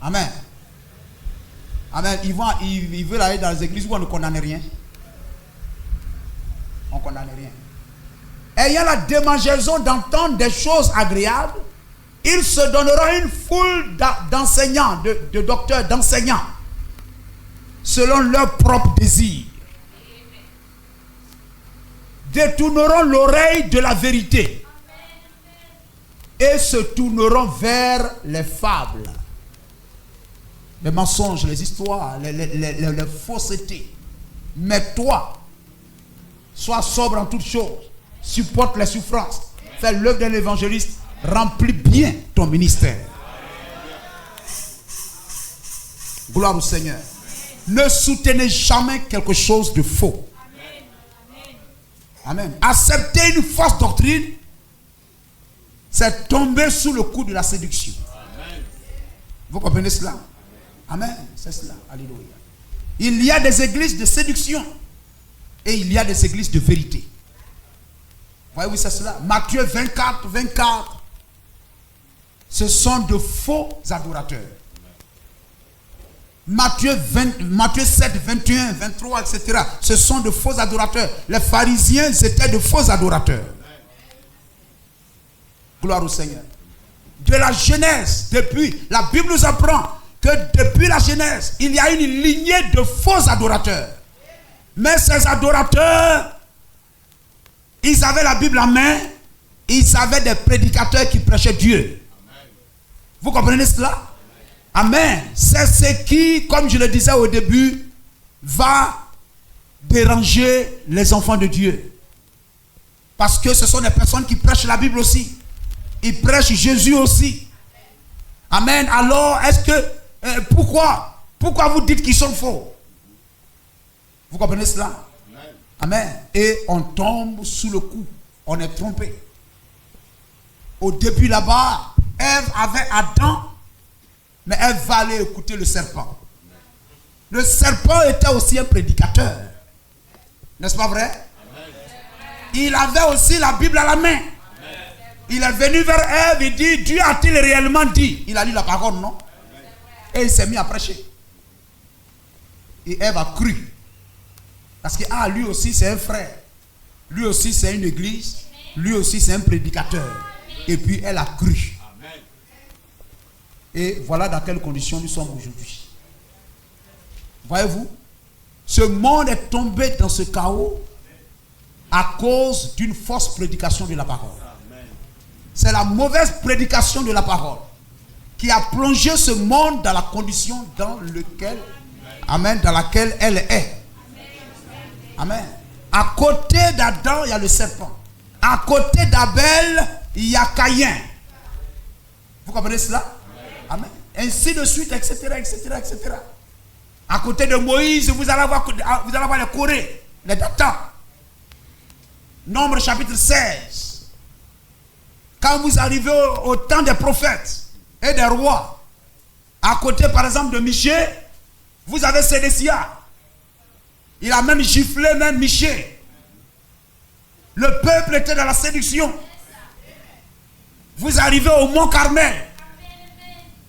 Amen. Amen. Ils veulent aller dans les églises où on ne condamne rien. On ne condamne rien. Ayant la démangeaison d'entendre des choses agréables, ils se donneront une foule d'enseignants, de docteurs, d'enseignants, selon leur propre désir. Détourneront l'oreille de la vérité et se tourneront vers les fables, les mensonges, les histoires, les faussetés. Mais toi, sois sobre en toutes choses, supporte les souffrances, fais l'œuvre d'un évangéliste, remplis bien ton ministère. Gloire au Seigneur. Ne soutenez jamais quelque chose de faux. Amen. Accepter une fausse doctrine, c'est tomber sous le coup de la séduction. Amen. Vous comprenez cela? Amen. C'est cela. Alléluia. Il y a des églises de séduction et il y a des églises de vérité. Voyez-vous, c'est cela. Matthieu 24, 24. Ce sont de faux adorateurs. Matthieu 7, 21, 23, etc. Ce sont de faux adorateurs. Les pharisiens étaient de faux adorateurs. Gloire au Seigneur. De la Genèse, depuis, la Bible nous apprend que depuis la Genèse, il y a une lignée de faux adorateurs. Mais ces adorateurs, ils avaient la Bible en main, ils avaient des prédicateurs qui prêchaient Dieu. Vous comprenez cela? Amen. C'est ce qui, comme je le disais au début, va déranger les enfants de Dieu. Parce que ce sont des personnes qui prêchent la Bible aussi. Ils prêchent Jésus aussi. Amen. Alors, est-ce que... pourquoi vous dites qu'ils sont faux? Vous comprenez cela? Amen. Et on tombe sous le coup. On est trompé. Au début là-bas, Ève avait Adam, mais elle va aller écouter le serpent. Le serpent était aussi un prédicateur. N'est-ce pas vrai? Il avait aussi la Bible à la main. Il est venu vers Ève, il dit, Dieu a-t-il réellement dit? Il a lu la parole, non? Et il s'est mis à prêcher. Et Ève a cru. Parce que lui aussi c'est un frère. Lui aussi c'est une église. Lui aussi c'est un prédicateur. Et puis elle a cru. Et voilà dans quelles conditions nous sommes aujourd'hui. Voyez-vous, ce monde est tombé dans ce chaos à cause d'une fausse prédication de la parole. C'est la mauvaise prédication de la parole qui a plongé ce monde dans la condition dans laquelle elle est. Amen. À côté d'Adam, il y a le serpent. À côté d'Abel, il y a Caïn. Vous comprenez cela? Amen. Ainsi de suite, etc., etc., etc. À côté de Moïse, vous allez avoir les Corées, les Datans. Nombre chapitre 16. Quand vous arrivez au temps des prophètes et des rois, à côté par exemple de Michée, vous avez Sédécia. Il a même giflé même Michée. Le peuple était dans la séduction. Vous arrivez au mont Carmel.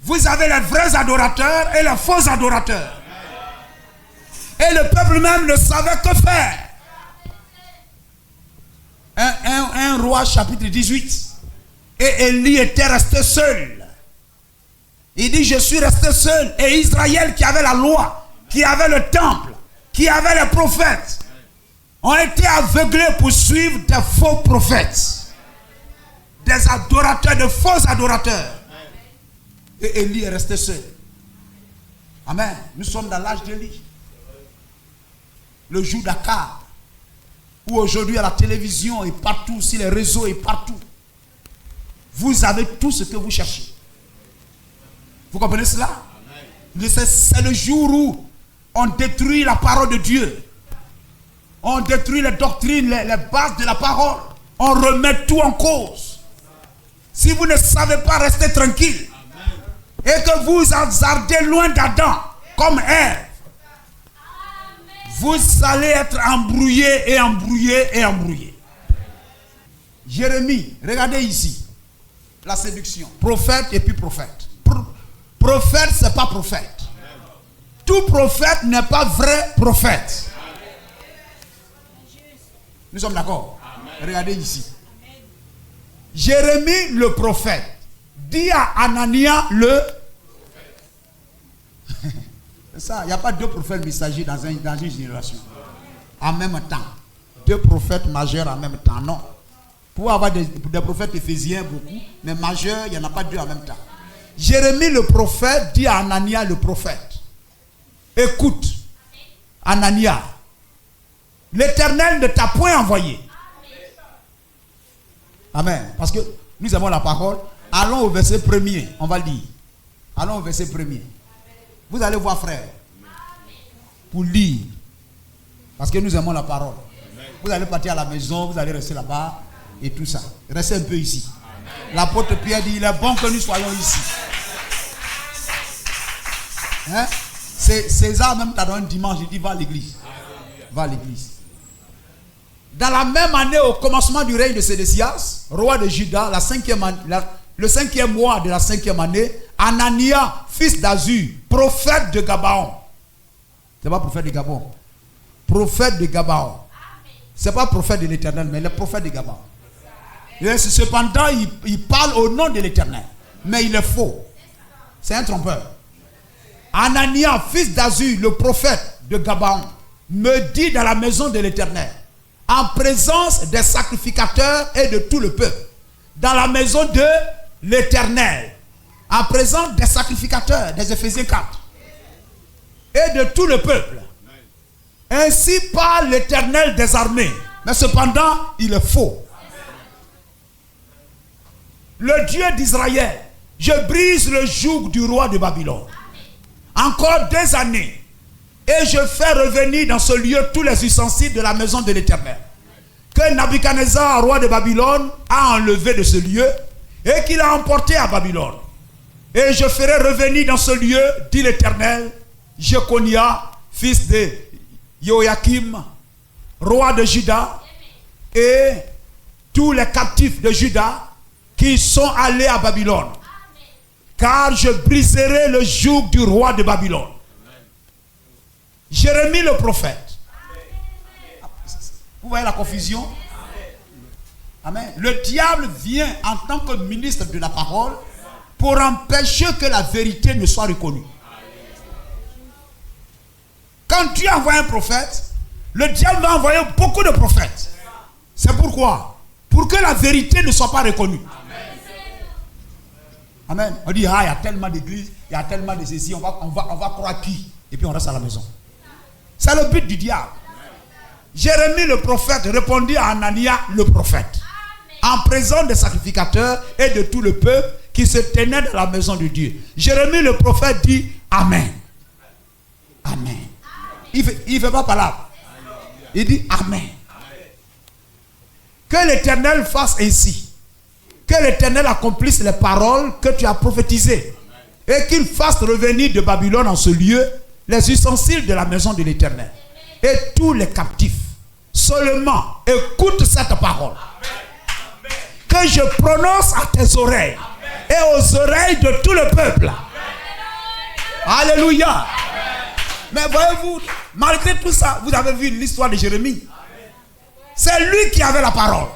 Vous avez les vrais adorateurs et les faux adorateurs. Et le peuple même ne savait que faire. Un roi chapitre 18. Et Élie était resté seul. Il dit, je suis resté seul. Et Israël qui avait la loi, qui avait le temple, qui avait les prophètes, ont été aveuglés pour suivre des faux prophètes. Des adorateurs, de faux adorateurs. Et Élie est resté seul. Amen. Nous sommes dans l'âge d'Élie. Le jour d'Akar. Où aujourd'hui à la télévision et partout, sur les réseaux et partout, vous avez tout ce que vous cherchez. Vous comprenez cela? C'est le jour où on détruit la parole de Dieu. On détruit les doctrines, les bases de la parole. On remet tout en cause. Si vous ne savez pas rester tranquille et que vous hasardez loin d'Adam comme Ève, vous allez être embrouillé et embrouillé et embrouillé. Jérémie, regardez ici. La séduction. Prophète et puis prophète. Prophète, c'est pas prophète. Tout prophète n'est pas vrai prophète. Nous sommes d'accord? Regardez ici. Jérémie le prophète dit à Anania le... Ça, il n'y a pas deux prophètes messagers dans une génération. En même temps. Deux prophètes majeurs en même temps. Non. Pour avoir des prophètes éphésiens, beaucoup. Mais majeurs, il n'y en a pas deux en même temps. Jérémie le prophète dit à Anania le prophète. Écoute, Anania. L'Éternel ne t'a point envoyé. Amen. Parce que nous avons la parole. Allons au verset 1er. On va lire. Allons au verset 1er. Vous allez voir, frère, pour lire, parce que nous aimons la parole. Vous allez partir à la maison, vous allez rester là-bas et tout ça. Restez un peu ici. L'apôtre Pierre dit, il est bon que nous soyons ici. Hein? César même t'a donné un dimanche, il dit, va à l'église. Va à l'église. Dans la même année, au commencement du règne de Sédécias, roi de Juda, le 5e mois de la 5e année, Anania, fils d'Azur, prophète de Gabaon. C'est pas prophète de Gabon. Prophète de Gabaon. C'est pas prophète de l'Éternel, mais le prophète de Gabaon. Et cependant, il parle au nom de l'Éternel. Mais il est faux. C'est un trompeur. Anania, fils d'Azur, le prophète de Gabaon, me dit dans la maison de l'Éternel, en présence des sacrificateurs et de tout le peuple, dans la maison de l'Éternel, en présence des sacrificateurs, des Éphésiens 4, et de tout le peuple. Ainsi parle l'Éternel des armées. Mais cependant, il est faux. Le Dieu d'Israël, je brise le joug du roi de Babylone. Encore 2 années, et je fais revenir dans ce lieu tous les ustensiles de la maison de l'Éternel, que Nabuchodonosor, roi de Babylone, a enlevé de ce lieu, et qu'il a emporté à Babylone. Et je ferai revenir dans ce lieu, dit l'Éternel, Jéconia, fils de Joachim, roi de Juda, et tous les captifs de Juda qui sont allés à Babylone. Car je briserai le joug du roi de Babylone. Jérémie le prophète. Vous voyez la confusion? Amen. Le diable vient en tant que ministre de la parole pour empêcher que la vérité ne soit reconnue. Quand Dieu envoie un prophète, le diable va envoyer beaucoup de prophètes. C'est pourquoi? Pour que la vérité ne soit pas reconnue. Amen. On dit, ah, il y a tellement d'églises, il y a tellement de ceci, on va croire qui? Et puis on reste à la maison. C'est le but du diable. Jérémie le prophète répondit à Anania le prophète, en présence des sacrificateurs et de tout le peuple qui se tenait dans la maison de Dieu. Jérémie le prophète dit Amen. Amen. Il ne fait pas palabre. Il dit Amen. Que l'Éternel fasse ainsi. Que l'Éternel accomplisse les paroles que tu as prophétisées. Et qu'il fasse revenir de Babylone en ce lieu les ustensiles de la maison de l'Éternel. Et tous les captifs. Seulement, écoute cette parole. Que je prononce à tes oreilles. Et aux oreilles de tout le peuple. Alléluia. Mais voyez-vous, malgré tout ça, vous avez vu l'histoire de Jérémie. C'est lui qui avait la parole.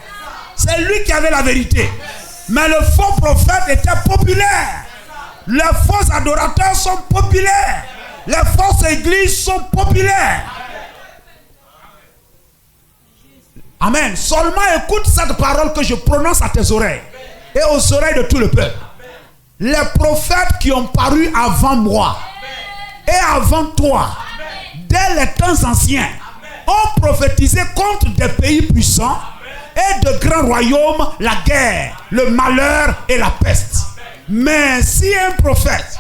C'est lui qui avait la vérité. Mais le faux prophète était populaire. Les faux adorateurs sont populaires. Les fausses églises sont populaires. Amen. Seulement écoute cette parole que je prononce à tes oreilles et aux oreilles de tout le peuple. Les prophètes qui ont paru avant moi et avant toi, dès les temps anciens, ont prophétisé contre des pays puissants et de grands royaumes la guerre, le malheur et la peste. Mais si un prophète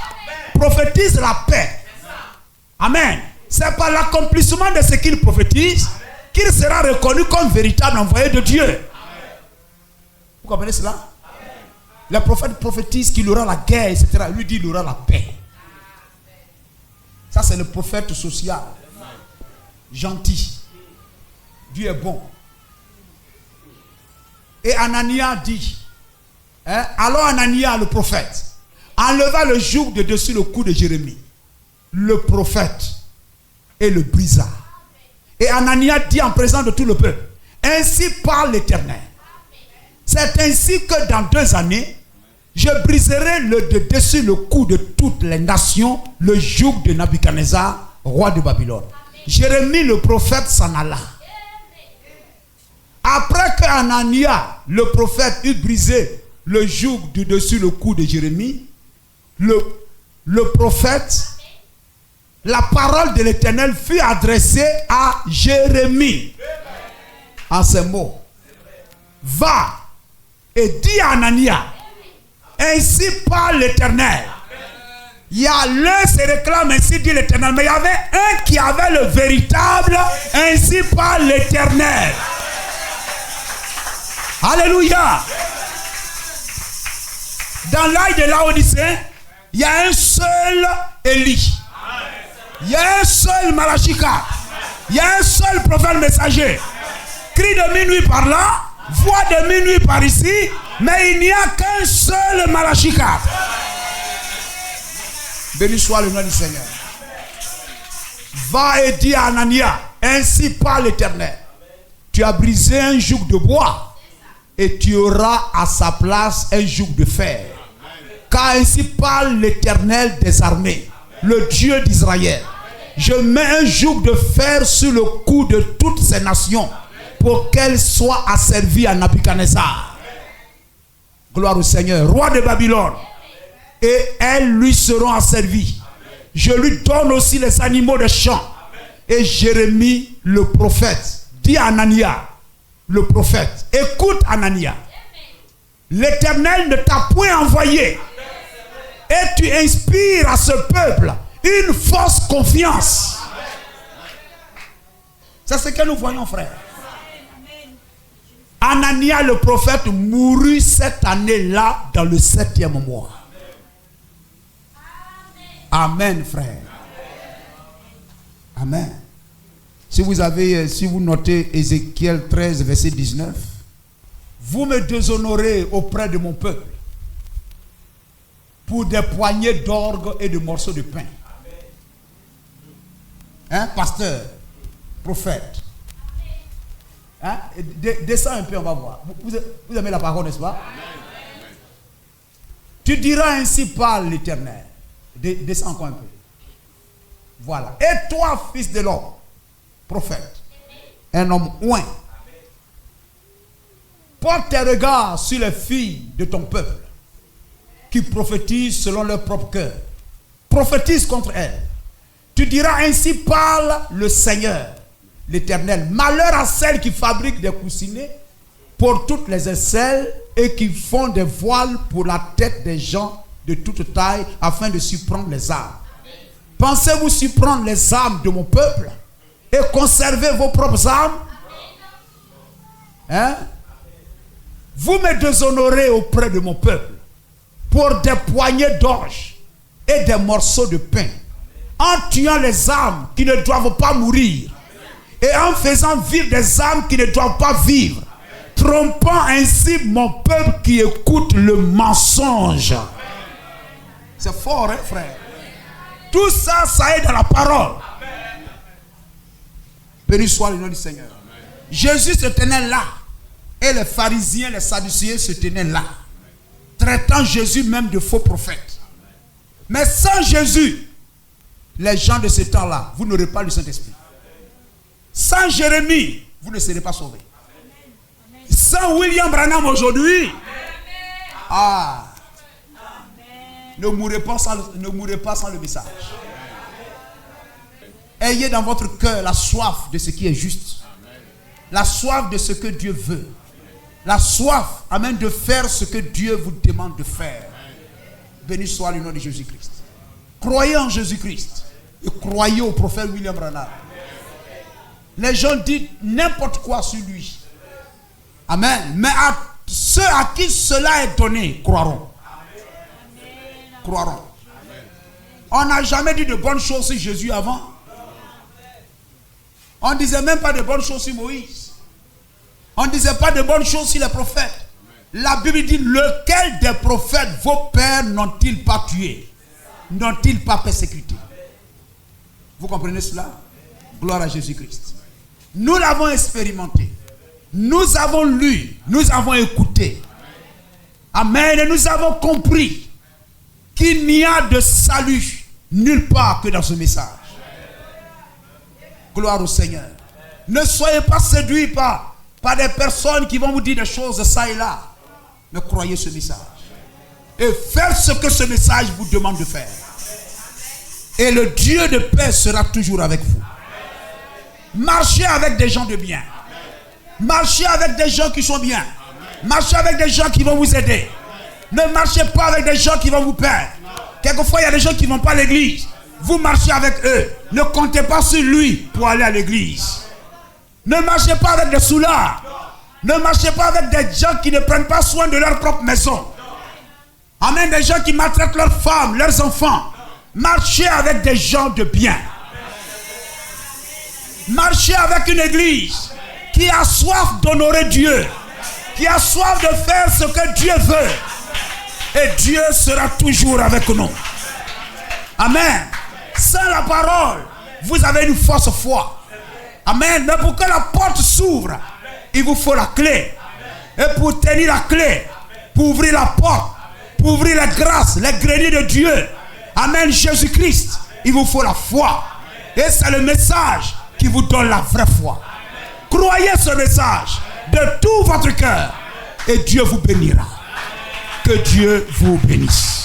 prophétise la paix, amen, c'est par l'accomplissement de ce qu'il prophétise qu'il sera reconnu comme véritable envoyé de Dieu. Vous comprenez cela? Les prophètes prophétisent qu'il aura la guerre, etc. Lui dit qu'il aura la paix. Ça, c'est le prophète social. Gentil. Dieu est bon. Et Anania dit, alors Anania, le prophète, enleva le joug de dessus le cou de Jérémie, le prophète, et le brisa. Et Anania dit en présence de tout le peuple, ainsi parle l'Éternel. C'est ainsi que dans 2 années, je briserai de dessus le cou de toutes les nations, le joug de Nabuchodonosor, roi de Babylone. Jérémie le prophète s'en alla. Après que Anania, le prophète, eut brisé le joug du dessus le cou de Jérémie, le prophète, la parole de l'Éternel fut adressée à Jérémie. En ces mots, va et dis à Anania, ainsi parle l'Éternel. Il y a l'un se réclame, ainsi dit l'Éternel, mais il y avait un qui avait le véritable, ainsi parle l'Éternel. Alléluia. Dans l'âge de Laodicée, il y a un seul Élie. Il y a un seul Malachi 4. Il y a un seul prophète messager. Cri de minuit par là, voix de minuit par ici, mais il n'y a qu'un seul Malachi 4. Béni soit le nom du Seigneur. Va et dis à Anania, ainsi parle l'Éternel. Tu as brisé un joug de bois et tu auras à sa place un joug de fer. Car ainsi parle l'Éternel des armées, le Dieu d'Israël. Je mets un joug de fer sur le cou de toutes ces nations pour qu'elles soient asservies à Nabuchodonosor. Gloire au Seigneur, roi de Babylone. Et elles lui seront asservies. Je lui donne aussi les animaux de champ. Et Jérémie, le prophète, dit à Anania, le prophète, écoute Anania, l'Éternel ne t'a point envoyé. Et tu inspires à ce peuple une fausse confiance. C'est ce que nous voyons, frère. Anania le prophète mourut cette année-là dans le 7e mois. Amen, frère. Amen. Si vous notez Ézéchiel 13, verset 19, vous me déshonorez auprès de mon peuple pour des poignées d'orgue et de morceaux de pain. Hein, pasteur, prophète. Hein? Descends un peu, on va voir. Vous aimez la parole, n'est-ce pas? Tu diras ainsi parle l'Éternel. Descends encore un peu. Voilà. Et toi, fils de l'homme, prophète, un homme oint, porte tes regards sur les filles de ton peuple qui prophétisent selon leur propre cœur. Prophétise contre elles. Tu diras ainsi parle le Seigneur, l'Éternel. Malheur à celles qui fabriquent des coussinets pour toutes les aisselles et qui font des voiles pour la tête des gens de toute taille afin de surprendre les âmes. Pensez-vous surprendre les âmes de mon peuple et conserver vos propres âmes? Hein? Vous me déshonorez auprès de mon peuple pour des poignées d'orge et des morceaux de pain, en tuant les âmes qui ne doivent pas mourir et en faisant vivre des âmes qui ne doivent pas vivre, trompant ainsi mon peuple qui écoute le mensonge. C'est fort, hein, frère? Tout ça, ça est dans la parole. Béni soit le nom du Seigneur. Jésus se tenait là. Et les pharisiens, les sadducéens se tenaient là. Traitant Jésus même de faux prophète. Mais sans Jésus, les gens de ce temps-là, vous n'aurez pas le Saint-Esprit. Sans Jérémie, vous ne serez pas sauvés. Sans William Branham aujourd'hui, ne mourrez pas sans le message. Ayez dans votre cœur la soif de ce qui est juste. La soif de ce que Dieu veut. La soif, amen, de faire ce que Dieu vous demande de faire. Béni soit le nom de Jésus-Christ. Croyez en Jésus-Christ et croyez au prophète William Branham. Les gens disent n'importe quoi sur lui. Amen. Mais à ceux à qui cela est donné, croiront. Croiront. On n'a jamais dit de bonnes choses sur Jésus avant. On ne disait même pas de bonnes choses sur Moïse. On ne disait pas de bonnes choses sur les prophètes. La Bible dit, lequel des prophètes vos pères n'ont-ils pas tué? N'ont-ils pas persécuté? Vous comprenez cela? Gloire à Jésus-Christ. Nous l'avons expérimenté. Nous avons lu. Nous avons écouté. Amen. Et nous avons compris qu'il n'y a de salut nulle part que dans ce message. Gloire au Seigneur. Ne soyez pas séduits par des personnes qui vont vous dire des choses ça et là. Mais croyez ce message. Et faites ce que ce message vous demande de faire. Et le Dieu de paix sera toujours avec vous. Marchez avec des gens de bien. Marchez avec des gens qui sont bien. Marchez avec des gens qui vont vous aider. Ne marchez pas avec des gens qui vont vous perdre. Quelquefois, il y a des gens qui ne vont pas à l'église. Vous marchez avec eux. Ne comptez pas sur lui pour aller à l'église. Ne marchez pas avec des soulards. Ne marchez pas avec des gens qui ne prennent pas soin de leur propre maison. Amen. Des gens qui maltraitent leurs femmes, leurs enfants. Marchez avec des gens de bien. Marchez avec une église qui a soif d'honorer Dieu. Qui a soif de faire ce que Dieu veut. Et Dieu sera toujours avec nous. Amen. Sans la parole, vous avez une fausse foi. Amen. Mais pour que la porte s'ouvre, il vous faut la clé. Et pour tenir la clé, pour ouvrir la porte, pour ouvrir la grâce, les greniers de Dieu. Amen. Jésus-Christ, il vous faut la foi. Et c'est le message qui vous donne la vraie foi. Croyez ce message de tout votre cœur. Et Dieu vous bénira. Que Dieu vous bénisse.